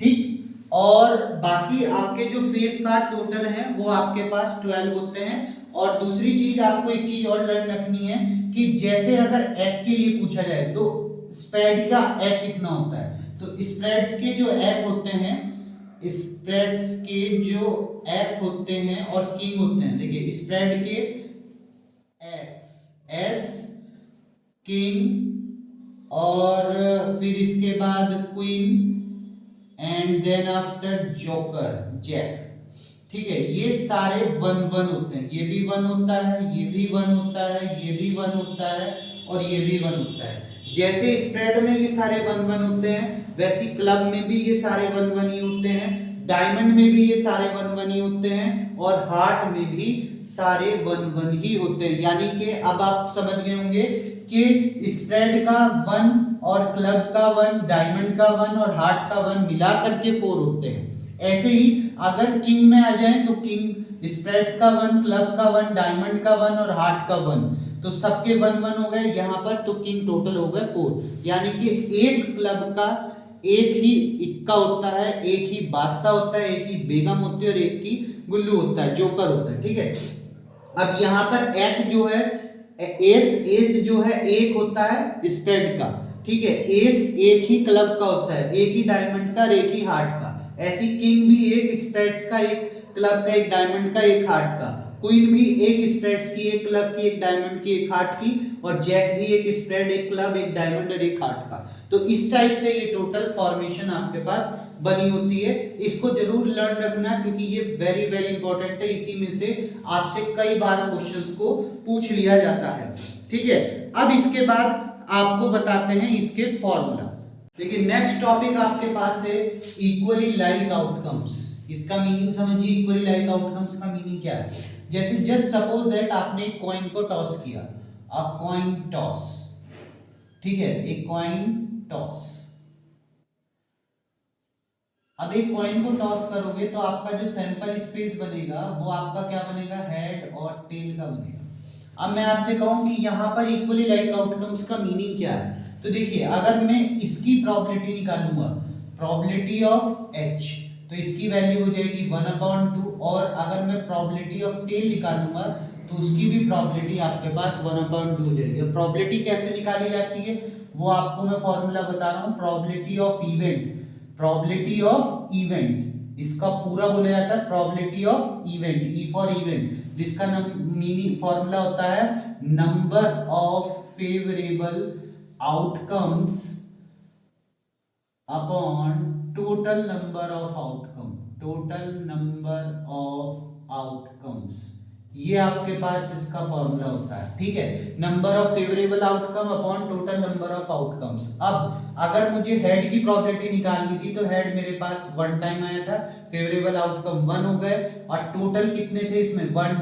ठीक। और बाकी आपके जो फेस कार्ड टोटल हैं वो आपके पास 12 होते हैं। और दूसरी चीज, आपको एक चीज और लर्न रखनी है कि जैसे अगर एग के लिए पूछा जाए तो स्प्रेड का एग कितना होता है, तो स्प्रेड्स के जो एग होते हैं, स्प्रेड्स के जो एग होते हैं और किंग होते हैं, देखिए स्प्रेड के एक्स, एस, किंग, और फिर इसके बाद queen, and then after joker, jack, ठीक है। ये सारे 1 1 होते हैं, ये भी 1 होता है, ये भी 1 होता है, ये भी 1 होता है, और ये भी 1 होता है। जैसे स्प्रेड में ये सारे 1 1 होते हैं, वैसे क्लब में भी ये सारे 1 1 ही होते हैं, डायमंड में भी ये सारे 1 1 ही होते हैं, और हार्ट में भी सारे 1 1 ही होते हैं। यानी कि अब आप समझ गए होंगे कि स्प्रेड का 1 और क्लब का 1, डायमंड का 1 और हार्ट का 1 मिला करके 4 होते हैं। ऐसे ही अगर किंग में आ जाए तो किंग स्प्रेड्स का 1, क्लब का 1, डायमंड का 1 और हार्ट का 1, तो सबके 1 1 हो गए यहाँ पर, तो किंग टोटल हो गए 4। यानी कि एक क्लब का एक ही इक्का होता है, एक ही बादशाह होता है, एक ही बेगम होती है और एक ही गुल्लू होता है, जोकर होता है, ठीक है। अब यहाँ पर एक जो है एस जो है एक होता है स्प्रेड का, ठीक है। एस एक ही क्लब का होता है, एक ही डायमंड का और एक ही हार्ट का। ऐसी किंग भी एक स्प्रेड्स का, एक क्लब का, एक डायमंड का, एक हार्ट का। क्वीन भी एक स्प्रेड्स की, एक क्लब की, एक डायमंड की, एक हार्ट की। और जैक भी एक स्प्रेड, एक क्लब, एक डायमंड और एक हार्ट का। तो इस टाइप से ये टोटल फॉर्मेशन आपके पास बनी होती है। इसको जरूर लर्न रखना क्योंकि ये वेरी वेरी इंपॉर्टेंट है। इसी में से आपसे कई बार क्वेश्चंस को पूछ लिया जाता है, ठीक है। अब इसके बाद आपको बताते हैं इसके फॉर्मूला। देखिए नेक्स्ट टॉपिक आपके पास है इक्वली लाइक आउटकम्स। इसका मीनिंग समझिए, इक्वली लाइक आउटकम्स का मीनिंग क्या है। जैसे जस्ट सपोज दैट आपने एक कॉइन को टॉस किया, अ कॉइन टॉस, ठीक है, एक कॉइन टॉस। अब एक कॉइन को टॉस करोगे तो आपका जो सैंपल स्पेस बनेगा वो आपका क्या बनेगा, हेड और टेल का बनेगा। अब मैं आपसे कहूं कि यहाँ पर इक्वली लाइक आउटकम्स का मीनिंग क्या है, तो देखिए अगर मैं इसकी प्रोबेबिलिटी निकालूंगा, प्रोबेबिलिटी ऑफ एच, तो इसकी वैल्यू हो जाएगी 1/2। और अगर मैं प्रोबेबिलिटी ऑफ टेल निकालूंगा तो उसकी भी प्रोबेबिलिटी आपके पास 1/2 हो जाएगी। और प्रोबेबिलिटी कैसे निकाली जाती है वो आपको मैं फॉर्मूला बता रहा हूँ, probability of event, probability of event, इसका पूरा बोला जाता है probability of event, E for event, जिसका मीनिंग फॉर्मूला होता है number of favourable outcomes upon total number of outcome, total number of outcomes. ये आपके पास इसका फॉर्मूला होता है, ठीक है। Number of favourable outcome upon total number of outcomes. अब अगर मुझे हेड की प्रोबेबिलिटी निकालनी थी तो हेड मेरे पास 1 टाइम आया था, फेवरेबल आउटकम 1 हो गए, और टोटल कितने थे इसमें 1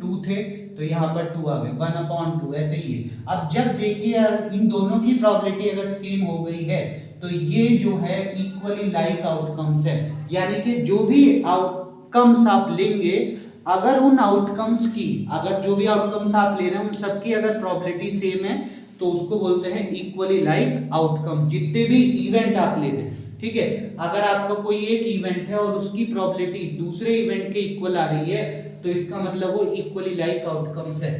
2 थे, तो यहाँ पर 2 आ गए, 1/2 ऐसे ही है। अब जब देखिए इन दोनों की प्रोबेबिलिटी अगर सेम हो गई है तो ये जो है इक्वली लाइक आउटकम्स है। यानी कि जो भी आउटकम्स आप लेंगे, अगर उन आउटकम्स की, अगर जो भी आउटकम्स आप ले रहे हैं उन सबकी अगर प्रोबेबिलिटी सेम है तो उसको बोलते हैं इक्वली लाइक आउटकम। जितने भी इवेंट आप ले रहे हैं, ठीक है, अगर आपका कोई एक इवेंट है और उसकी प्रोबेबिलिटी दूसरे इवेंट के इक्वल आ रही है तो इसका मतलब वो इक्वली लाइक आउटकम्स है।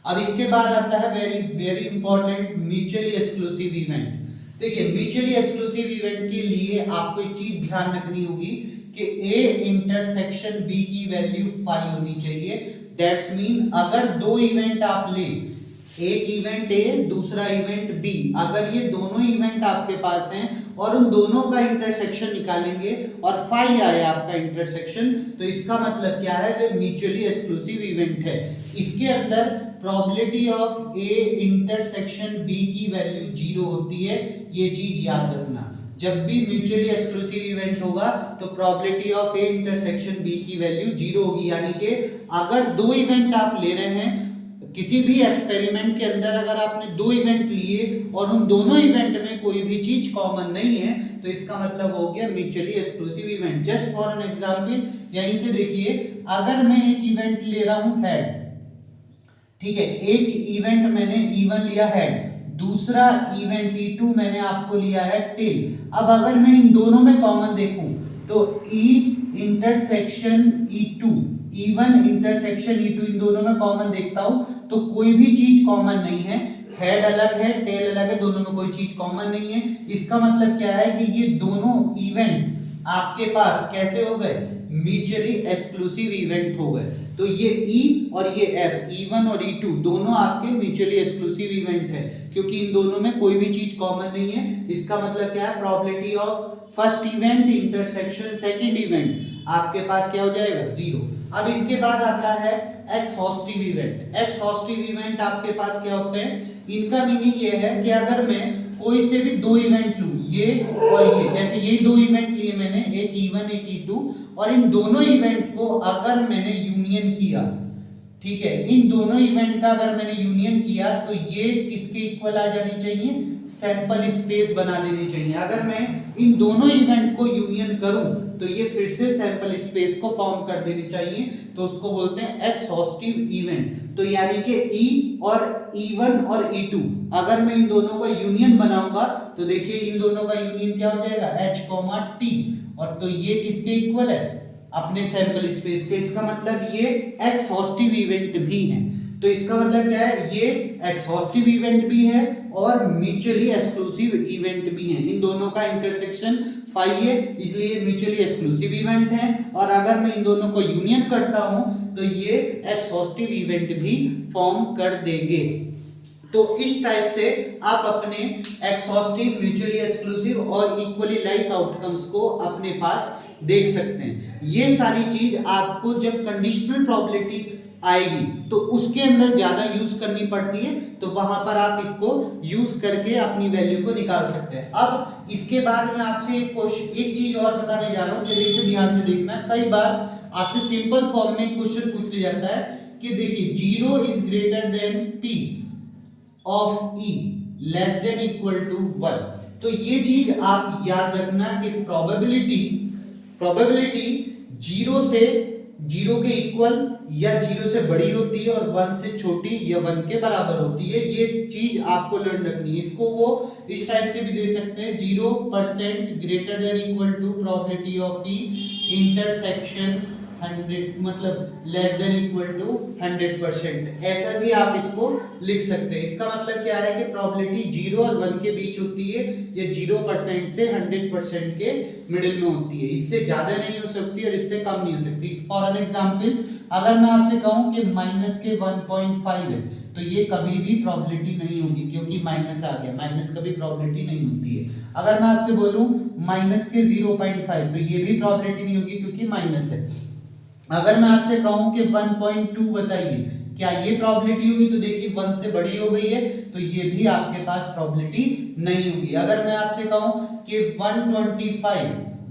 अब इसके बाद आता है very very important mutually exclusive event. देखिए म्यूचुअली एक्सक्लूसिव इवेंट के लिए आपको एक चीज ध्यान रखनी होगी कि ए इंटरसेक्शन बी की वैल्यू 5 होनी चाहिए। दैट्स मीन अगर दो इवेंट आप ले, एक इवेंट ए दूसरा इवेंट बी, अगर ये दोनों इवेंट आपके पास हैं और उन दोनों का इंटरसेक्शन निकालेंगे और 5 आया आपका इंटरसेक्शन, तो इसका मतलब क्या है, वे म्यूचुअली एक्सक्लूसिव इवेंट है। इसके अंदर probability of A intersection B की वैल्यू 0 होती है, ये चीज याद रखना। जब भी म्यूचुअली एक्सक्लूसिव इवेंट होगा तो probability of A intersection B की वैल्यू 0 होगी। यानी कि अगर दो इवेंट आप ले रहे हैं किसी भी एक्सपेरिमेंट के अंदर, अगर आपने दो इवेंट लिए और उन दोनों इवेंट में कोई भी चीज कॉमन नहीं है, तो इसका मतलब हो गया mutually exclusive event. Just for an example यहीं से देखिए, अगर मैं एक इवेंट ले रहा हूं हेड, ठीक है, एक इवेंट मैंने E1 लिया हेड, दूसरा इवेंट E2 मैंने आपको लिया है टेल। अब अगर मैं इन दोनों में कॉमन देखूं तो E intersection E2, E1 intersection E2, इन दोनों में कॉमन देखता हूं तो कोई भी चीज कॉमन नहीं है। हेड अलग है, टेल अलग है, दोनों में कोई चीज कॉमन नहीं है। इसका मतलब क्या है कि ये दोनों इवेंट आपके पास कैसे हो गए, म्यूचुअली एक्सक्लूसिव इवेंट हो गए। तो ये E और ये F, E1 और E2 दोनों आपके म्यूचुअली एक्सक्लूसिव इवेंट है, क्योंकि इन दोनों में कोई भी चीज कॉमन नहीं है। इसका मतलब क्या है, probability of first event intersection second event आपके पास क्या हो जाएगा, 0। अब इसके बाद आता है एक्सहॉस्टिव इवेंट। एक्सहॉस्टिव इवेंट आपके पास क्या होते हैं, इनका मीनिंग ये है कि अगर मैं कोई से भी दो इवेंट लूं, ये और ये, जैसे ये दो इवेंट लिए मैंने, एक E1 एक E2, और इन दोनों इवेंट को अगर मैंने यूनियन किया, ठीक है, इन दोनों इवेंट का अगर मैंने यूनियन किया तो ये किसके इक्वल आ जानी चाहिए, सैंपल स्पेस बना देनी चाहिए। अगर मैं इन दोनों इवेंट को यूनियन करूं तो ये फिर से सैंपल स्पेस को फॉर्म कर देनी चाहिए, तो उसको बोलते हैं एक्सहॉस्टिव इवेंट। तो यानी कि E और E1 और E2 अगर मैं इन दोनों का यूनियन बनाऊंगा तो देखिए इन दोनों का यूनियन क्या हो जाएगा, H, T, और तो ये किसके इक्वल है, अपने सैंपल स्पेस के। इसका मतलब ये एक्सहॉस्टिव इवेंट भी है। तो इसका मतलब क्या है, ये एक्सहॉस्टिव इवेंट भी है और म्यूचुअली एक्सक्लूसिव इवेंट भी है। इन दोनों का इंटरसेक्शन 5 है, इसलिए म्यूचुअली एक्सक्लूसिव इवेंट है। और अगर मैं इन दोनों को यूनियन करता हूं तो ये एक्सहॉस्टिव इवेंट भी फॉर्म कर देंगे। तो इस टाइप से आप अपने एक्सहॉस्टिव, म्यूचुअली एक्सक्लूसिव और इक्वली लाइक आउटकम्स को अपने पास देख सकते हैं। ये सारी चीज आपको जब कंडीशनल प्रोबेबिलिटी आएगी तो उसके अंदर ज्यादा यूज करनी पड़ती है, तो वहां पर आप इसको यूज करके अपनी वैल्यू को निकाल सकते हैं। अब इसके बाद मैं आपसे एक चीज और बताने जा रहा हूं, जल्दी से ध्यान से देखना। कई बार आपसे सिंपल फॉर्म में क्वेश्चन पूछ लिया जाता है कि देखिए 0 is greater than P of E less than equal to 1। तो ये चीज आप याद रखना कि प्रोबेबिलिटी 0 से 0 के इक्वल या 0 से बड़ी होती है और 1 से छोटी या 1 के बराबर होती है। ये चीज आपको लर्न रखनी है। इसको वो इस टाइप से भी दे सकते हैं, 0% greater than equal to probability of E intersection 100, मतलब लेस देन इक्वल टू 100%, ऐसा भी आप इसको लिख सकते हैं। इसका मतलब क्या है कि प्रोबेबिलिटी 0 और 1 के बीच होती है, या 0% से 100% के मिडिल में होती है। इससे ज्यादा नहीं हो सकती और इससे कम नहीं हो सकती। फॉर एन एग्जांपल, अगर मैं आपसे कहूं कि माइनस के 1.5 है तो ये कभी भी प्रोबेबिलिटी नहीं होगी, क्योंकि माइनस आ गया, माइनस कभी प्रोबेबिलिटी नहीं होती है। अगर मैं आपसे बोलूं माइनस के 0.5 तो ये भी प्रोबेबिलिटी नहीं होगी, क्योंकि माइनस है। अगर मैं आपसे कहूं कि 1.2 बताइए, क्या ये प्रोबेबिलिटी होगी, तो देखिए 1 से बड़ी हो गई है, तो ये भी आपके पास प्रोबेबिलिटी नहीं होगी। अगर मैं आपसे कहूं कि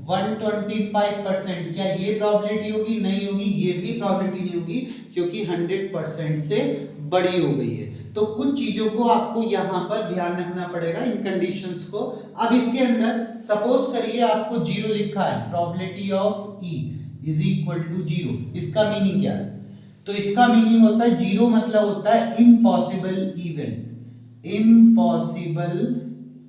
125% क्या ये प्रोबेबिलिटी होगी, नहीं होगी, ये भी प्रोबेबिलिटी नहीं होगी, क्योंकि 100% से बड़ी हो गई है। तो कुछ चीजों को आपको यहाँ पर ध्यान रखना पड़ेगा, इन कंडीशंस को। अब इसके अंदर सपोज करिए आपको 0 लिखा है, probability of E is equal to 0। इसका मीनिंग क्या है, तो इसका मीनिंग होता है 0 मतलब होता है इम्पॉसिबल इवेंट। इम्पॉसिबल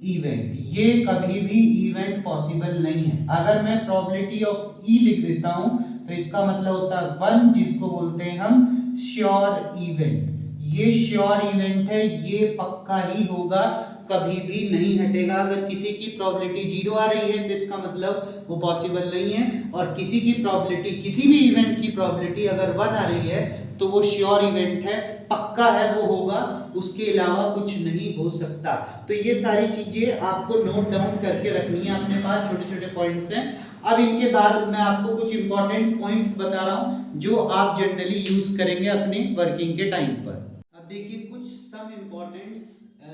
इवेंट, ये कभी भी इवेंट पॉसिबल नहीं है। अगर मैं प्रोबेबिलिटी ऑफ E लिख देता हूं तो इसका मतलब होता है 1, जिसको बोलते हैं हम श्योर इवेंट। ये श्योर इवेंट है, ये पक्का ही होगा, कभी भी नहीं हटेगा। अगर किसी की प्रोबेबिलिटी 0 आ रही है तो इसका मतलब वो पॉसिबल नहीं है, और किसी की प्रोबेबिलिटी, किसी भी इवेंट की प्रोबेबिलिटी अगर 1 आ रही है तो वो श्योर इवेंट है, पक्का है, वो होगा, उसके अलावा कुछ नहीं हो सकता। तो ये सारी चीजें आपको नोट डाउन करके रखनी है अपने पास, छोटे छोटे पॉइंट्स हैं। अब इनके बाद मैं आपको कुछ इंपॉर्टेंट पॉइंट्स बता रहा हूं जो आप जनरली यूज करेंगे अपने वर्किंग के टाइम पर। अब देखिए कुछ सम इंपॉर्टेंट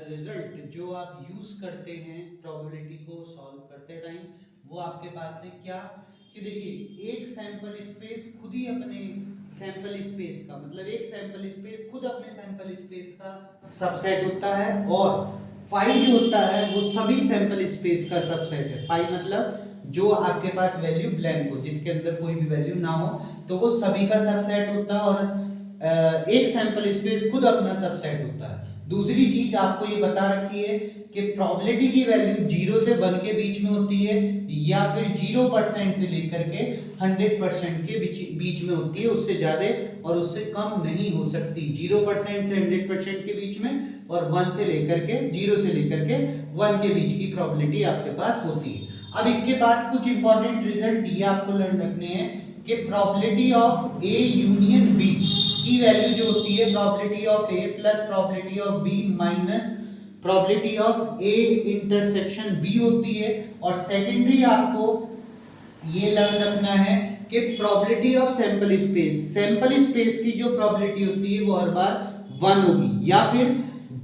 रिजल्ट जो आप यूज करते हैं प्रोबेबिलिटी को सॉल्व करते टाइम, वो आपके पास है क्या, कि देखिए एक सैंपल स्पेस खुद ही अपने सैंपल स्पेस का, मतलब एक सैंपल स्पेस खुद अपने सैंपल स्पेस का सबसेट होता है, और फाई जो होता है वो सभी सैंपल स्पेस का सबसेट है। फाई मतलब जो आपके पास वैल्यू ब्लैंक हो, जिसके अंदर कोई भी वैल्यू ना हो, तो वो सभी का सबसेट होता है, और एक सैंपल स्पेस खुद अपना सबसेट होता है। दूसरी चीज आपको ये बता रखी है कि प्रोबेबिलिटी की वैल्यू 0 से 1 के बीच में होती है, या फिर 0% से लेकर के 100% के बीच में होती है, उससे ज्यादा और उससे कम नहीं हो सकती। 0% से 100% के बीच में, और 1 से लेकर के 0 से लेकर के 1 के बीच की प्रोबेबिलिटी आपके पास होती है। अब इसके बाद कुछ इंपॉर्टेंट रिजल्ट ये आपको लर्न रखने हैं कि probability of A union B की वैल्यू जो होती है, probability of A plus probability of B minus probability of A intersection B होती है। और सेकेंडरी आपको ये लर्न रखना है कि probability of sample space, sample space की जो प्रोबेबिलिटी होती है वो हर बार 1 होगी, या फिर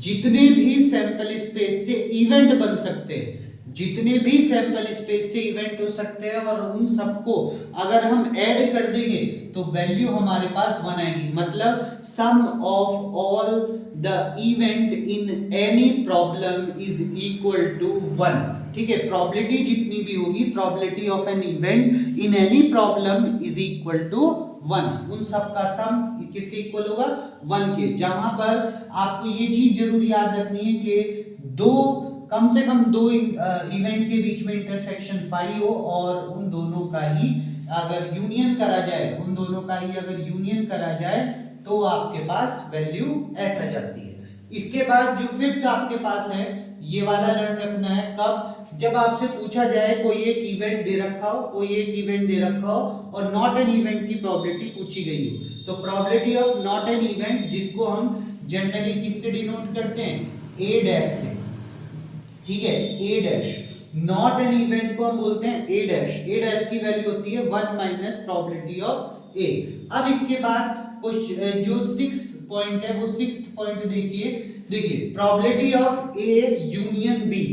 जितने भी सैंपल स्पेस से इवेंट बन सकते हैं, जितने भी सैंपल स्पेस से इवेंट हो सकते हैं, और उन सबको अगर हम ऐड कर देंगे तो वैल्यू हमारे पास 1 आएगी। मतलब sum of all the event in any problem is equal to 1। ठीक है, प्रोबेबिलिटी जितनी भी होगी, probability of an event in any problem is equal to 1, उन सब का सम किसके इक्वल होगा, 1 के। जहां पर आपको ये चीज जरूर याद रखनी है कि कम से कम दो इवेंट के बीच में इंटरसेक्शन फाई हो, और उन दोनों का ही अगर यूनियन करा जाए, उन दोनों का ही अगर यूनियन करा जाए तो आपके पास वैल्यू ऐसा जाती है। इसके बाद जो फिफ्थ आपके पास है, ये वाला लर्न रखना है कब, जब आपसे पूछा जाए कोई एक इवेंट दे रखा हो, कोई एक इवेंट दे रखा हो और नॉट एन इवेंट की प्रोबेबिलिटी पूछी गई हो, तो probability of not an event, जिसको हम जनरली किससे डिनोट करते हैं, ए डैश से। ठीक है, ए डैश, नॉट एन इवेंट को हम बोलते हैं ए डैश। ए डैश की वैल्यू होती है 1 माइनस प्रोबेबिलिटी ऑफ ए। अब इसके बाद कुछ जो 6 पॉइंट है, वो 6th पॉइंट देखिए probability of A union B.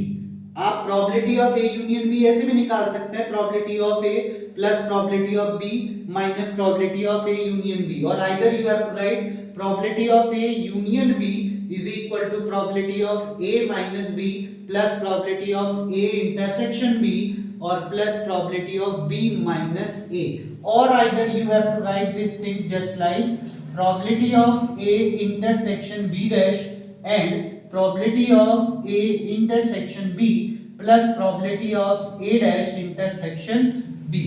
आप probability of A union B ऐसे भी निकाल सकते हैं, probability of A plus probability of B minus probability of A union B, और either you have to write probability of A union B is equal to probability of A minus B plus probability of A intersection B or plus probability of B minus A, or either you have to write this thing just like probability of A intersection B dash and probability of A intersection B plus probability of A dash intersection B।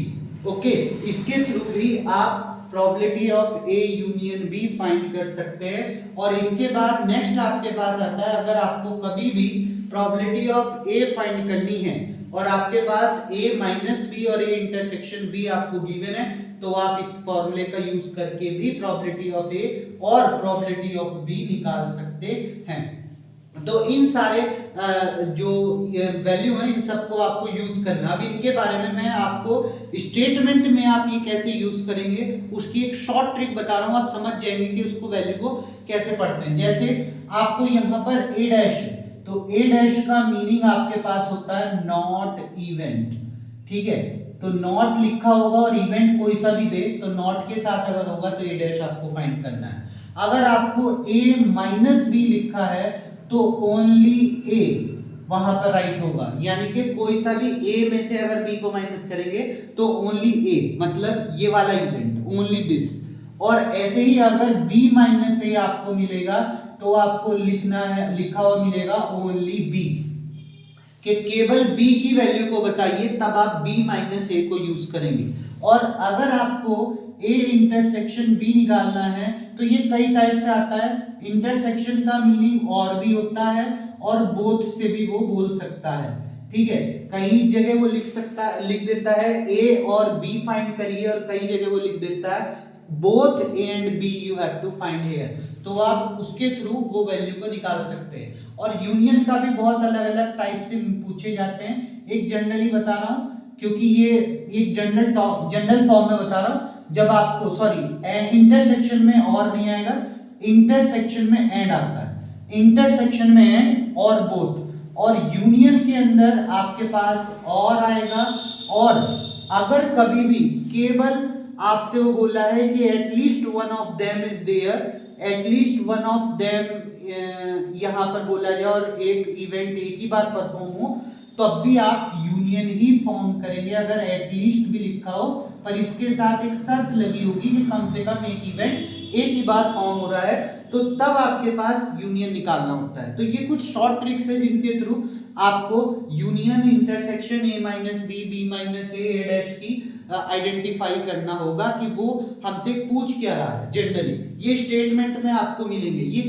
Okay, इसके through भी आप probability of A union B find कर सकते हैं। और इसके बाद next आपके पास आता है, अगर आपको कभी भी प्रोबेबिलिटी ऑफ ए फाइंड करनी है और आपके पास ए माइनस बी और ए इंटरसेक्शन बी आपको गिवन है, तो आप इस फॉर्मूले का यूज करके भी प्रोबेबिलिटी ऑफ ए और प्रोबेबिलिटी ऑफ बी निकाल सकते हैं। तो इन सारे जो वैल्यू है, इन सबको आपको यूज करना। अब इनके बारे में मैं आपको स्टेटमेंट में आप ये कैसे यूज करेंगे उसकी एक शॉर्ट ट्रिक बता रहा हूं, आप समझ जाएंगे कि उसको वैल्यू को कैसे पढ़ते हैं। जैसे आपको यहाँ पर ए डैश है, तो ए डैश का मीनिंग आपके पास होता है नॉट इवेंट। ठीक है, तो नॉट लिखा होगा और इवेंट कोई सा भी दे, तो नॉट के साथ अगर होगा तो ए डैश आपको फाइंड करना है। अगर आपको ए माइनस बी लिखा है तो ओनली ए वहां पर राइट होगा, यानी कि कोई सा भी ए में से अगर बी को माइनस करेंगे तो ओनली ए, मतलब ये वाला इवेंट, ओनली दिस। और ऐसे ही अगर बी माइनस ए आपको मिलेगा तो आपको लिखना है, लिखा हुआ मिलेगा ओनली बी, कि केवल बी की वैल्यू को बताइए, तब आप बी माइनस ए को यूज करेंगे। और अगर आपको ए इंटरसेक्शन बी निकालना है तो ये कई टाइप से आता है। इंटरसेक्शन का मीनिंग और भी होता है, और बोथ से भी वो बोल सकता है। ठीक है, कई जगह वो लिख देता है ए और बी फाइंड करिए, और कई जगह वो लिख देता है both A and B you have to find here. तो आप उसके थ्रू वो वैल्यू को निकाल सकते हैं। और यूनियन का भी बहुत अलग अलग टाइप से पूछे जाते हैं। एक जनरली बता रहा हूं क्योंकि ये एक जनरल फॉर्म में बता रहा हूं। जब आपको इंटरसेक्शन में और नहीं आएगा, इंटरसेक्शन में एंड आता है, इंटरसेक्शन में एंड और बोथ। और यूनियन के अंदर आपके पास और आएगा, और अगर कभी भी केवल आपसे वो बोला है कि at least one of them is there, at least one of them यहां पर बोला जाए और एक इवेंट एक ही बार परफॉर्म हो, तो अब भी आप यूनियन ही फॉर्म करेंगे अगर एटलीस्ट भी लिखा हो, पर इसके साथ एक शर्त लगी होगी कि कम से कम एक इवेंट एक ही बार फॉर्म हो रहा है, तो तब आपके पास यूनियन निकालना होता है। तो ये कुछ शॉर्ट ट्रिक्स है जिनके थ्रू आपको union, intersection A minus B, B minus A dash की आइडेंटिफाई करना होगा कि वो हमसे पूछ क्या रहा है। जनरली ये स्टेटमेंट में आपको मिलेंगे। ये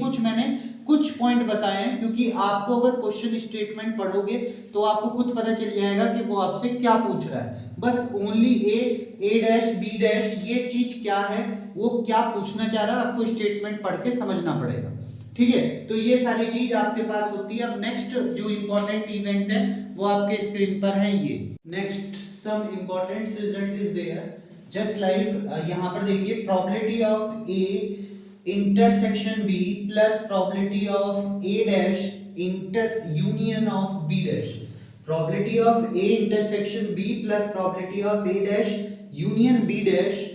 कुछ पॉइंट बताए हैं क्योंकि आपको अगर क्वेश्चन स्टेटमेंट पढ़ोगे तो आपको खुद पता चल जाएगा कि वो आपसे क्या पूछ रहा है। बस ओनली ए डैश बी डैश ये चीज क्या है, वो क्या पूछना चाह रहा है, आपको स्टेटमेंट पढ़ के समझना पड़ेगा। ठीक है, तो ये सारी चीज आपके पास होती है। अब नेक्स्ट जो इंपॉर्टेंट इवेंट है वो आपके स्क्रीन पर है। ये next some important result is there, just like यहाँ पर देखिए probability of A intersection B plus probability of A dash union of B dash. Probability of A intersection B plus probability of A dash union B dash,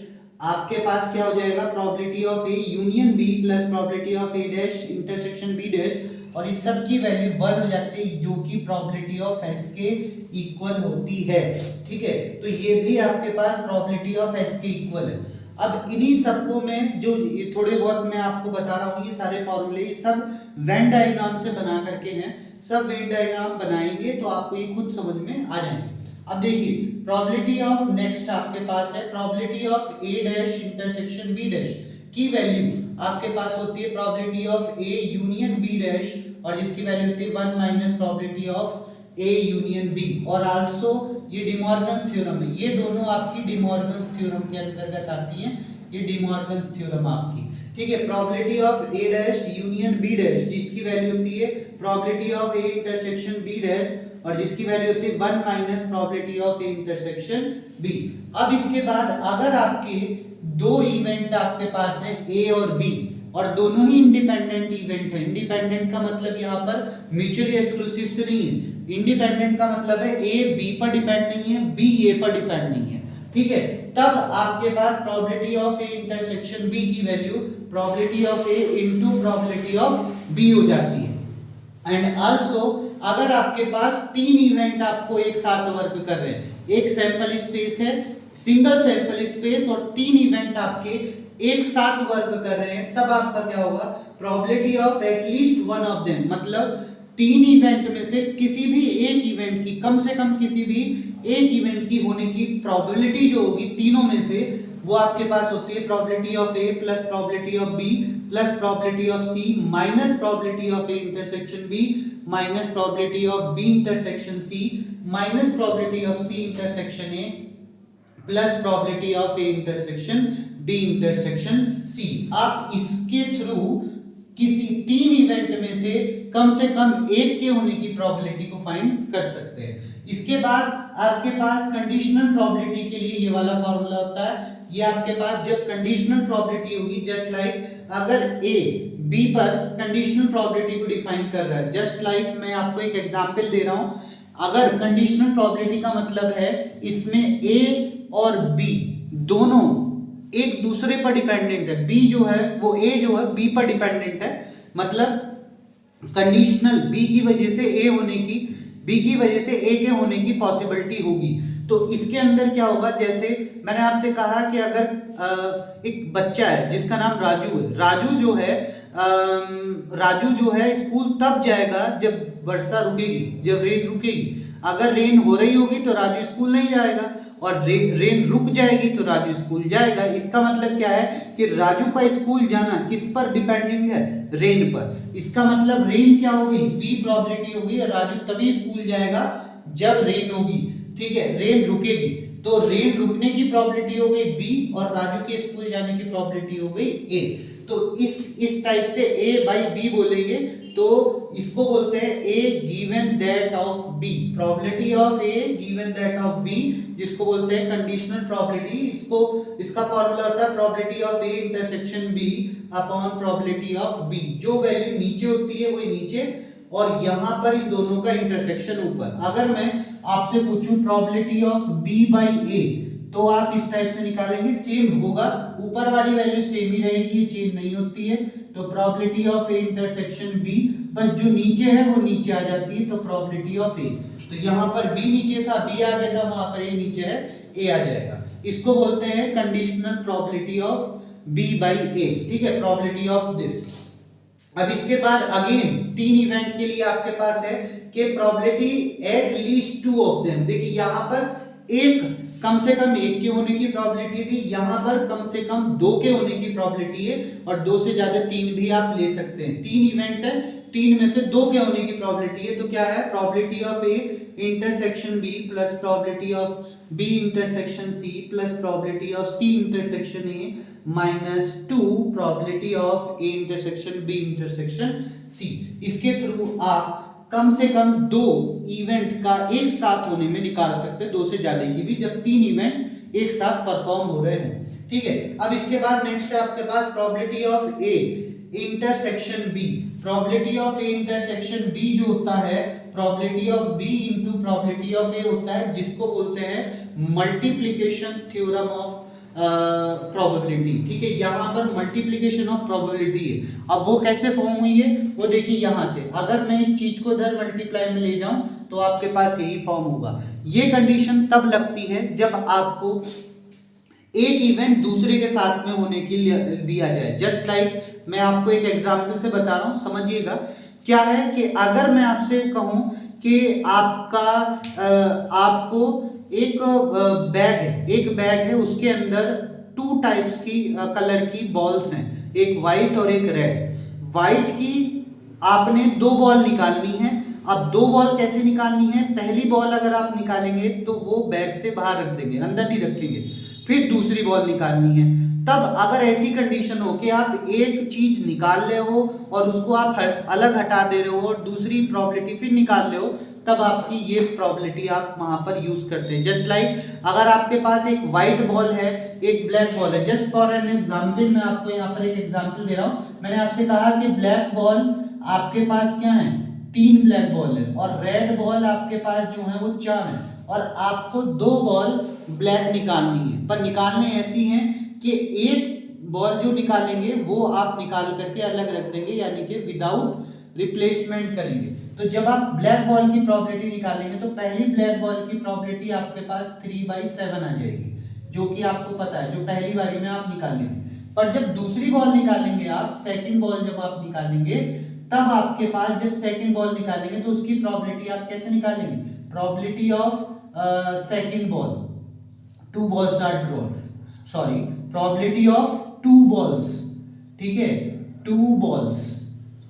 आपके पास क्या हो जाएगा, probability of A union B plus probability of A dash intersection B dash, और इस सब की value 1 हो जाती है जो कि प्रोबेबिलिटी ऑफ एस के इक्वल होती है। ठीक है, तो ये भी आपके पास प्रोबेबिलिटी ऑफ एस के इक्वल है। अब इन्हीं सबको में जो ये थोड़े बहुत मैं आपको बता रहा हूँ, ये सारे फॉर्मूले ये सब वेन डायग्राम से बना करके हैं। सब वेन डायग्राम बनाएंगे तो आपको ये खुद समझ में आ जाएंगे। अब देखिए प्रोबेबिलिटी ऑफ नेक्स्ट आपके पास है probability of A dash intersection B dash की वैल्यू आपके पास होती है probability of A union B dash, और जिसकी वैल्यू होती है 1 minus probability of A union B. और आल्सो ये डिमॉर्गन्स थ्योरम है, ये दोनों आपकी डिमॉर्गन्स थ्योरम के अंतर्गत आती हैं। ये डिमॉर्गन्स थ्योरम आपकी, ठीक है। Probability of A dash union B dash जिसकी वैल्यू होती है probability of A intersection B dash, और जिसकी वैल्यू होती है 1 minus probability of A intersection B. अब इसके बाद अगर आपके दो इवेंट आपके पास है ए और बी, और दोनों ही इंडिपेंडेंट इवेंट है। इंडिपेंडेंट का मतलब यहाँ पर म्यूचुअली एक्सक्लूसिव से नहीं है। इंडिपेंडेंट का मतलब है ए बी पर डिपेंड नहीं है, बी ए पर डिपेंड नहीं है, ठीक है। तब आपके पास probability of A intersection B की value probability of A into probability of B हो जाती है। एंड आल्सो अगर आपके पास तीन इवेंट आपको एक साथ वर्क कर रहे हैं, एक सैंपल स्पेस है, सिंगल सैंपल स्पेस, और तीन इवेंट आपके एक साथ वर्क कर रहे हैं, तब आपका क्या होगा, probability of at least one of them, मतलब तीन इवेंट में से किसी भी एक इवेंट की, कम से कम किसी भी एक इवेंट की होने की प्रोबेबिलिटी जो होगी तीनों में से, वो आपके पास होती है probability of A plus probability of B plus probability of C minus probability of A intersection B minus probability of B intersection C minus probability of C intersection A plus probability of A intersection B intersection C. आप इसके through किसी तीन event में से कम एक के होने की प्रोबेबिलिटी को फाइंड कर सकते हैं। इसके बाद आपके पास कंडीशनल प्रोबेबिलिटी के लिए ये वाला फॉर्मूला होता है। ये आपके पास जब कंडीशनल प्रोबेबिलिटी होगी, जस्ट लाइक अगर ए बी पर कंडीशनल प्रोबेबिलिटी को डिफाइन कर रहा है, जस्ट लाइक मैं आपको एक एग्जांपल दे रहा हूं। अगर कंडीशनल प्रोबेबिलिटी का मतलब है इसमें ए और बी दोनों एक दूसरे पर डिपेंडेंट है, बी जो है वो ए जो है बी पर डिपेंडेंट है, मतलब कंडीशनल बी की वजह से ए होने की, बी की वजह से ए के होने की पॉसिबिलिटी होगी। तो इसके अंदर क्या होगा, जैसे मैंने आपसे कहा कि अगर एक बच्चा है जिसका नाम राजू है, राजू जो है स्कूल तब जाएगा जब वर्षा रुकेगी, जब रेन रुकेगी। अगर रेन हो रही होगी तो राजू स्कूल नहीं जाएगा, और रेन रुक जाएगी तो राजू स्कूल जाएगा। इसका मतलब क्या है कि राजू का स्कूल जाना किस पर डिपेंडिंग है, रेन पर। इसका मतलब रेन क्या हो गई, बी प्रोबेबिलिटी हो गई, राजू तभी स्कूल जाएगा जब रेन होगी। ठीक है, रेन रुकेगी तो रेन रुकने की प्रोबेबिलिटी हो गई बी और राजू के स्कूल जाने की प्रोबेबिलिटी हो गई ए। तो इस टाइप से ए बाई बी बोलेंगे तो इसको बोलते हैं A given that of B, probability of A given that of B, जिसको बोलते हैं कंडीशनल प्रोबेबिलिटी। इसका फॉर्मूला होता है probability of A intersection B upon probability of B. जो वैल्यू नीचे होती है वही नीचे और यहां पर इन दोनों का इंटरसेक्शन ऊपर। अगर मैं आपसे पूछूं प्रोबेबिलिटी ऑफ बी बाई ए तो आप इस टाइप से निकालेंगे, सेम होगा, ऊपर वाली वैल्यू सेम ही रहेगी, ये चेंज नहीं होती है। तो probability of A intersection B, बस जो नीचे है वो नीचे आ जाती है, तो प्रोबेबिलिटी ऑफ ए। तो यहाँ पर बी नीचे था, बी आ गया था, वहां पर ए नीचे है, ए आ जाएगा। इसको बोलते हैं conditional probability of B by A. ठीक है, प्रोबेबिलिटी ऑफ दिस। अब इसके बाद अगेन 3 इवेंट के लिए आपके पास है कि probability at least 2 of them. देखिए यहाँ पर एक कम से कम एक के होने की प्रोबेबिलिटी थी, यहां पर कम से कम 2 के होने की प्रोबेबिलिटी है और 2 से ज्यादा 3 भी आप ले सकते हैं। 3 इवेंट है, 3 में से 2 के होने की प्रोबेबिलिटी है, तो क्या है probability of A intersection B plus probability of B intersection C plus probability of C intersection A minus 2 probability of A intersection B intersection C. इसके थ्रू आप कम से कम 2 इवेंट का एक साथ होने में निकाल सकते हैं, 2 से ज्यादा की भी, जब 3 इवेंट एक साथ परफॉर्म हो रहे हैं। ठीक है, अब इसके बाद नेक्स्ट है आपके पास probability of A intersection B. Probability of A intersection B जो होता है probability of B into probability of A होता है, जिसको बोलते हैं मल्टीप्लिकेशन थ्योरम ऑफ प्रोबेबिलिटी। ठीक है, यहां पर मल्टीप्लिकेशन ऑफ प्रोबेबिलिटी है। अब वो कैसे फॉर्म हुई है वो देखिए, यहां से अगर मैं इस चीज को इधर मल्टीप्लाई में ले जाऊं तो आपके पास यही फॉर्म होगा। ये कंडीशन तब लगती है जब आपको एक इवेंट दूसरे के साथ में होने के लिए दिया जाए। जस्ट लाइक मैं आपको एक एग्जांपल से बता रहा हूं, समझिएगा। क्या है कि अगर मैं आपसे कहूं कि आपको एक बैग है, उसके अंदर 2 टाइप्स की कलर की बॉल्स हैं, एक वाइट और एक रेड। वाइट की आपने 2 बॉल निकालनी है। अब 2 बॉल कैसे निकालनी है, पहली बॉल अगर आप निकालेंगे तो वो बैग से बाहर रख देंगे, अंदर नहीं रखेंगे। फिर दूसरी बॉल निकालनी है। तब अगर ऐसी कंडीशन हो कि आप एक चीज निकाल रहे हो और उसको आप अलग हटा दे रहे हो और दूसरी प्रोबेबिलिटी फिर निकाल रहे हो, तब आपकी ये प्रोबेबिलिटी आप वहां पर यूज करते हैं। जस्ट लाइक अगर आपके पास एक व्हाइट बॉल है, एक ब्लैक बॉल है। जस्ट फॉर एन एग्जांपल मैं आपको यहाँ पर एक एग्जांपल दे रहा हूँ। मैंने आपसे कहा कि ब्लैक बॉल आपके पास क्या है, 3 ब्लैक बॉल है और रेड बॉल आपके पास जो है वो 4 है और आपको 2 बॉल ब्लैक निकालनी है। पर निकालने ऐसी हैं कि एक बॉल जो निकालेंगे वो आप निकाल करके अलग रख देंगे, यानी कि विदाउट रिप्लेसमेंट करेंगे। तो जब आप ब्लैक बॉल की प्रोबेबिलिटी निकालेंगे तो पहली ब्लैक बॉल की प्रोबेबिलिटी आपके पास 3/7 आ जाएगी, जो कि आपको पता है, जो पहली बारी में आप निकालेंगे। पर जब दूसरी बॉल निकालेंगे आप, सेकंड बॉल जब आप निकालेंगे, तब आपके पास जब सेकंड बॉल निकालेंगे तो उसकी प्रोबेबिलिटी आप कैसे निकालेंगे, probability of second ball, 2 balls are drawn, sorry probability of 2 balls। ठीक है, 2 balls,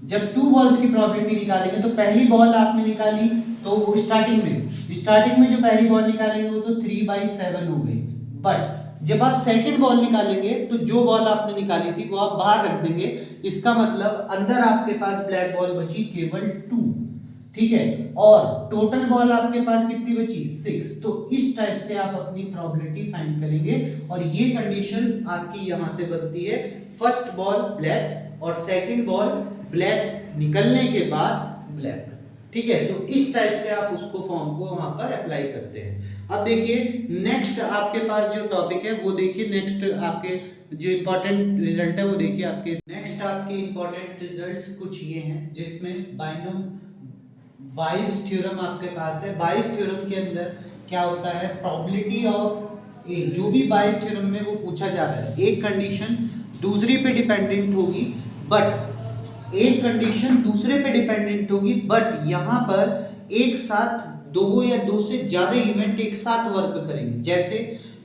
जब 2 balls की प्रोबेबिलिटी निकालेंगे तो पहली बॉल आपने निकाली तो वो स्टार्टिंग में जो पहली बॉल निकालेंगे वो तो 3/7 हो गई। बट जब आप सेकंड बॉल निकालेंगे तो जो बॉल आपने निकाली थी वो आप बाहर रख देंगे। इसका मतलब अंदर आपके पास ब्लैक बॉल बची केवल 2। ठीक है, और टोटल बॉल आपके पास कितनी बची, 6। तो इस टाइप से आप अपनी प्रोबेबिलिटी फाइंड करेंगे और ये कंडीशन आपकी यहां से बनती है, फर्स्ट बॉल ब्लैक और सेकंड बॉल ब्लैक निकलने के बाद ब्लैक। ठीक है, तो इस टाइप से आप उसको फॉर्म को वहां पर अप्लाई करते हैं। अब देखिए नेक्स्ट आपके पास जो टॉपिक है वो देखिए, नेक्स्ट आपके जो इंपॉर्टेंट रिजल्ट है वो देखिए आपके। नेक्स्ट आपके इंपॉर्टेंट रिजल्ट्स कुछ ये हैं, जिसमें बाइस थ्योरम आपके पास है। बाइस थ्योरम के अंदर क्या होता है, प्रोबेबिलिटी ऑफ ए, जो भी बाइस थ्योरम में वो पूछा जा रहा है, एक कंडीशन दूसरी पे डिपेंडेंट होगी, बट एक कंडीशन दूसरे पे डिपेंडेंट होगी, बट यहाँ पर एक साथ दो या दो से ज्यादा इवेंट एक साथ वर्क करेंगे। जैसे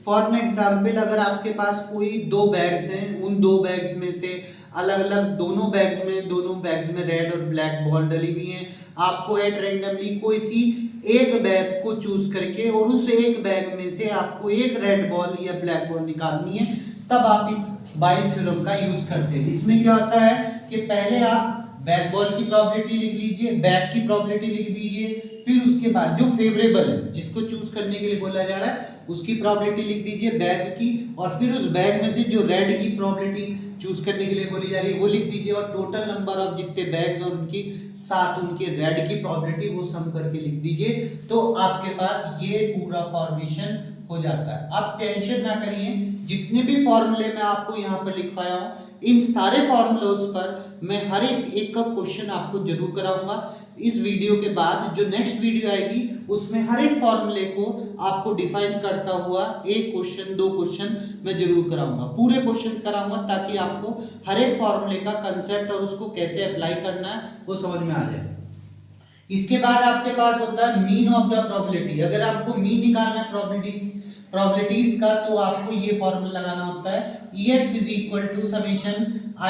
फॉर एन एग्जाम्पल, अगर आपके पास कोई दो बैग्स हैं, उन दो बैग्स में से अलग अलग दोनों बैग्स में रेड और ब्लैक बॉल डली हुई हैं, आपको एट रेंडमली कोई सी एक बैग को चूज करके और उस एक बैग में से आपको एक रेड बॉल या ब्लैक बॉल निकालनी है, तब आप इस बाइस थ्योरम का यूज करते हैं। इसमें क्या होता है कि पहले आप बैक बॉल की प्रोबेबिलिटी लिख लीजिए, बैक की प्रोबेबिलिटी लिख दीजिए, फिर उसके बाद जो फेवरेबल है जिसको चूज करने के लिए बोला जा रहा है उसकी प्रोबेबिलिटी लिख दीजिए बैग की, और फिर उस बैग में से जो रेड की प्रोबेबिलिटी चूज करने के लिए बोली जा रही है वो लिख दीजिए, और टोटल नंबर ऑफ जितने बैग्स और उनकी साथ उनके रेड की प्रोबेबिलिटी वो सम करके लिख दीजिए। तो आपके पास ये पूरा फॉर्मेशन हो जाता है। आप टेंशन ना करिए, जितने भी फॉर्मूले मैं आपको यहाँ पर लिखवाया हूँ इन सारे फॉर्मूलोज पर मैं हर एक का क्वेश्चन आपको जरूर कराऊंगा। इस वीडियो के बाद जो नेक्स्ट वीडियो आएगी उसमें हर एक फॉर्मूले को आपको डिफाइन करता हुआ एक क्वेश्चन दो क्वेश्चन मैं जरूर कराऊंगा, पूरे क्वेश्चन कराऊंगा, ताकि आपको हर एक फॉर्मूले का कंसेप्ट और उसको कैसे अप्लाई करना है वो समझ में आ जाए। इसके बाद आपके पास होता है मीन ऑफ द प्रोबेबिलिटी। अगर आपको मीन निकालना है प्रोबेबिलिटीज का, तो आपको ये फॉर्मूला लगाना होता है ex is equal to summation i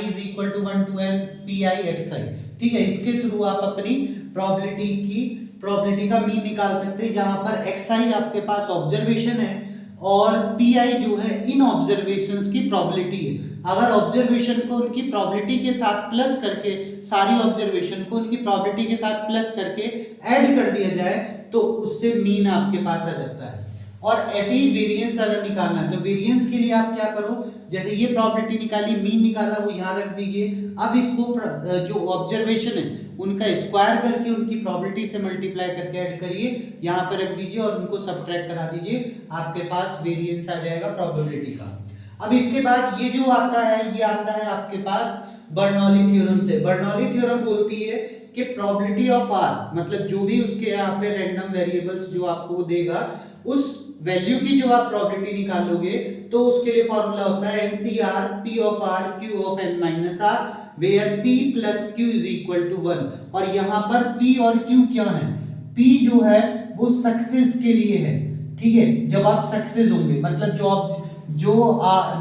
is equal to 1 to n pi xi। ठीक है, इसके थ्रू आप अपनी प्रोबेबिलिटी का मीन निकाल सकते हैं, जहां पर xi आपके पास ऑब्जर्वेशन है और pi जो है इन ऑब्जर्वेशंस की प्रोबेबिलिटी है। अगर ऑब्जर्वेशन को उनकी प्रोबेबिलिटी के साथ प्लस करके, सारी ऑब्जर्वेशन को उनकी प्रोबेबिलिटी के साथ प्लस करके ऐड कर दिया जाए तो उससे मीन आपके पास आ जाता है। और ऐसे ही वेरिएंस अगर निकालना है तो वेरिएंस के लिए आप क्या करो, जैसे ये प्रोबेबिलिटी निकाली, मीन निकाला, वो यहाँ रख दीजिए। अब इसको जो ऑब्जर्वेशन है उनका स्क्वायर करके उनकी प्रोबेबिलिटी से मल्टीप्लाई करके ऐड करिए, यहाँ पर रख दीजिए और उनको सब्ट्रैक्ट करा दीजिए, आपके पास वेरिएंस आ जाएगा प्रोबेबिलिटी का। अब इसके बाद ये जो आता है ये आता है आपके पास बर्नौली थ्योरम से। बर्नौली थ्योरम बोलती है कि प्रोबेबिलिटी ऑफ आर, मतलब जो भी उसके यहाँ पे रैंडम वेरिएबल्स जो आपको देगा उस वैल्यू की जो आप प्रोबेबिलिटी निकालोगे तो उसके लिए फॉर्मूला होता है NCR P of R Q of n minus R where P plus Q is equal to 1। और यहाँ पर P और Q क्या है, P जो है वो सक्सेस के लिए है। ठीक है, जब आप सक्सेस होंगे, मतलब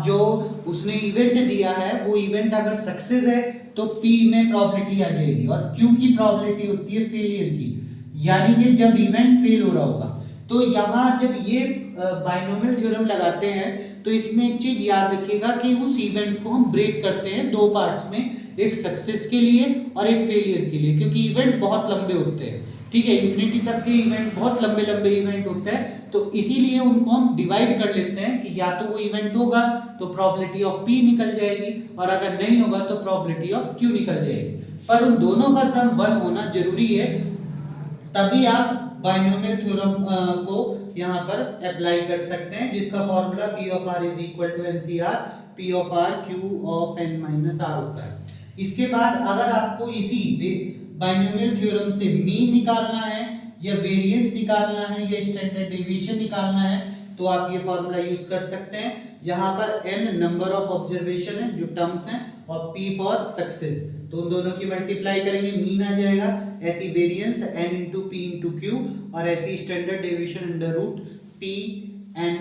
जो उसने इवेंट दिया है वो इवेंट अगर सक्सेस है तो P में प्रोबेबिलिटी आ जाएगी, और Q की प्रोबेबिलिटी होती है फेलियर की, यानी कि जब इवेंट फेल हो रहा होगा। तो यहाँ जब ये बाइनोमियल थ्योरम लगाते हैं तो इसमें एक चीज याद रखिएगा कि उस इवेंट को हम ब्रेक करते हैं दो पार्ट्स में, एक सक्सेस के लिए और एक फेलियर के लिए, क्योंकि इवेंट बहुत लंबे होते हैं। ठीक है, इन्फिनिटी तक के इवेंट बहुत लंबे लंबे इवेंट होते हैं, तो इसीलिए उनको हम डिवाइड कर लेते हैं कि या तो वो इवेंट होगा तो प्रोबेबिलिटी ऑफ P निकल जाएगी, और अगर नहीं होगा तो प्रोबेबिलिटी ऑफ Q निकल जाएगी। पर उन दोनों का सम 1 होना जरूरी है, तभी आप बाइनोमियल थ्योरम को यहाँ पर अप्लाई कर सकते हैं, जिसका formula P of R is equal to NCR P of R Q of n minus R होता है। इसके बाद अगर आपको इसी बाइनोमियल थ्योरम से मीन निकालना है या वेरिएंस निकालना है या स्टैंडर्ड डेविएशन निकालना है तो आप ये फॉर्मूला यूज कर सकते हैं। यहाँ पर n नंबर ऑफ ऑब्जर्वेशन है जो टर्म्स हैं और P फॉर सक्सेस, तो उन दोनों की मल्टीप्लाई करेंगे मीन आ जाएगा। ऐसी variance n into P into Q और ऐसी standard deviation under root P and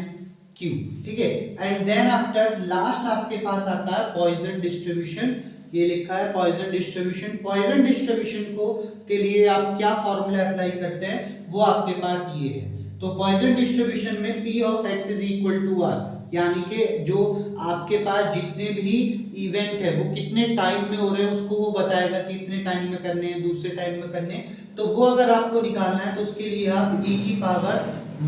Q. ठीक है, एंड देन आफ्टर लास्ट आपके पास आता है पॉइजन डिस्ट्रीब्यूशन। ये लिखा है पॉइजन डिस्ट्रीब्यूशन। पॉइजन डिस्ट्रीब्यूशन को के लिए आप क्या फॉर्मूला अप्लाई करते हैं वो आपके पास ये है। तो पॉइजन डिस्ट्रीब्यूशन में P of x is equal to R, यानी कि जो आपके पास जितने भी इवेंट है वो कितने टाइम में हो रहे हैं उसको वो बताएगा कि इतने टाइम में करने हैं, दूसरे टाइम में करने हैं। तो वो अगर आपको निकालना है तो उसके लिए आप e की power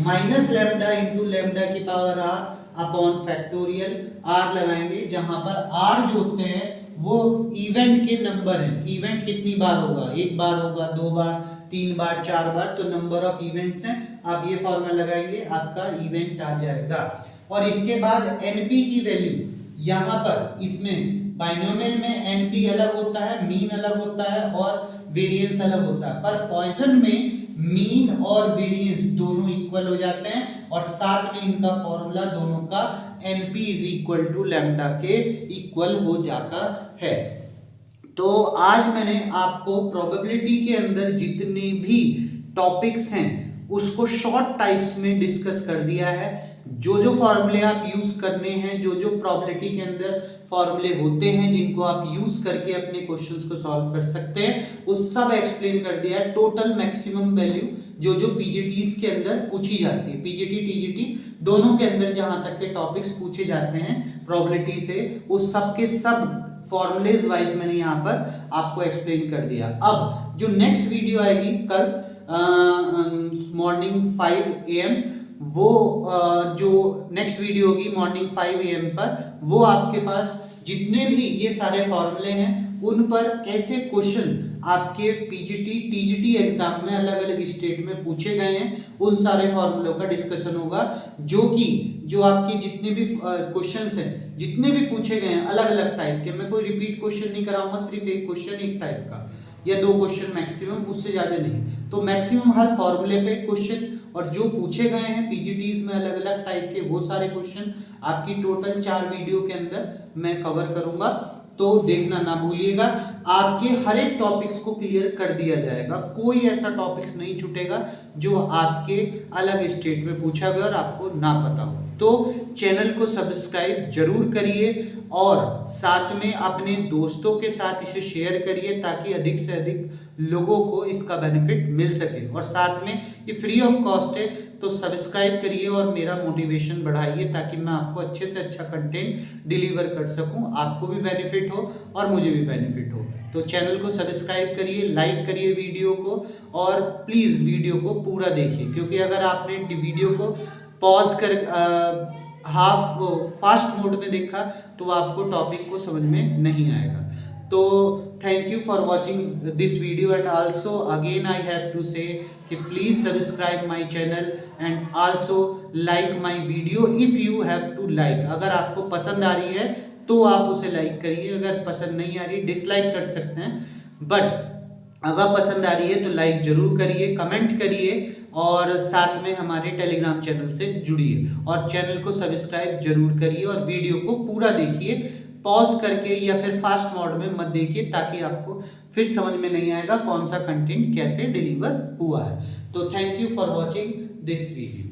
minus lambda into lambda की power r upon factorial r लगाएंगे, जहां पर r जो होते हैं वो इवेंट के नंबर है। इवेंट कितनी बार होगा, एक बार होगा, दो बार, तीन बार, चार बार, तो नंबर ऑफ इवेंट्स हैं। आप ये फॉर्मूला लगाएंगे आपका इवेंट आ जाएगा। और इसके बाद एनपी की वैल्यू, यहाँ पर इसमें बाइनोमियल में एनपी अलग होता है, मीन अलग होता है और वेरिएंस अलग होता है, पर पॉइजन में मीन और वेरिएंस दोनों इक्वल हो जाते हैं और साथ में इनका फॉर्मूला दोनों का NP is equal to lambda के इक्वल हो जाता है। तो आज मैंने आपको प्रोबेबिलिटी के अंदर जितने भी टॉपिक्स हैं उसको शॉर्ट टाइप्स में डिस्कस कर दिया है। जो जो फॉर्मूले आप यूज करने हैं, जो जो प्रॉबिलिटी के अंदर फॉर्मूले होते हैं जिनको आप यूज करके अपने क्वेश्चंस को सॉल्व कर सकते हैं, वो सब एक्सप्लेन कर दिया है। टोटल मैक्सिमम वैल्यू जो जो पीजीटीज के अंदर पूछी जाती है, पीजीटी टीजीटी दोनों के अंदर जहां तक के टॉपिक्स पूछे जाते हैं प्रॉबिलिटी से, वो सब के सब फॉर्मूलेज वाइज मैंने यहाँ पर आपको एक्सप्लेन कर दिया। अब जो नेक्स्ट वीडियो आएगी कल मॉर्निंग 5 AM, वो जो नेक्स्ट वीडियो होगी मॉर्निंग 5 AM पर, वो आपके पास जितने भी ये सारे फॉर्मूले हैं उन पर कैसे क्वेश्चन आपके पीजीटी टीजीटी एग्जाम में अलग अलग स्टेट में पूछे गए हैं, उन सारे फॉर्मूलों का डिस्कशन होगा। जो आपके जितने भी क्वेश्चंस हैं, जितने भी पूछे गए हैं अलग अलग टाइप के, मैं कोई रिपीट क्वेश्चन नहीं कराऊंगा, सिर्फ एक क्वेश्चन एक टाइप का या 2 क्वेश्चन मैक्सिमम, उससे ज्यादा नहीं। तो मैक्सिमम हर फॉर्मूले पे क्वेश्चन, और जो पूछे गए हैं पीजीटीज में अलग अलग टाइप के वो सारे क्वेश्चन आपकी टोटल 4 वीडियो के अंदर मैं कवर करूंगा। तो देखना ना भूलिएगा, आपके हर एक टॉपिक्स को क्लियर कर दिया जाएगा, कोई ऐसा टॉपिक्स नहीं छूटेगा जो आपके अलग स्टेट में पूछा गया और आपको ना पता हो। तो चैनल को सब्सक्राइब जरूर करिए और साथ में अपने दोस्तों के साथ इसे शेयर करिए ताकि अधिक से अधिक लोगों को इसका बेनिफिट मिल सके। और साथ में ये फ्री ऑफ कॉस्ट है, तो सब्सक्राइब करिए और मेरा मोटिवेशन बढ़ाइए ताकि मैं आपको अच्छे से अच्छा कंटेंट डिलीवर कर सकूं, आपको भी बेनिफिट हो और मुझे भी बेनिफिट हो। तो चैनल को सब्सक्राइब करिए, लाइक करिए वीडियो को, और प्लीज़ वीडियो को पूरा देखिए, क्योंकि अगर आपने वीडियो को पॉज कर हाफ फास्ट मोड में देखा तो आपको टॉपिक को समझ में नहीं आएगा। तो thank you for watching this video, and also again I have to say कि please subscribe my channel and also like my video if you have to like. अगर आपको पसंद आ रही है तो आप उसे लाइक करिए, अगर पसंद नहीं आ रही डिसलाइक कर सकते हैं, बट अगर पसंद आ रही है तो लाइक जरूर करिए, कमेंट करिए और साथ में हमारे टेलीग्राम चैनल से जुड़िए और चैनल को सब्सक्राइब जरूर करिए और वीडियो को पूरा देखिए, पॉज करके या फिर फास्ट मोड में मत देखिए ताकि आपको फिर समझ में नहीं आएगा कौन सा कंटेंट कैसे डिलीवर हुआ है। तो thank you for watching this video.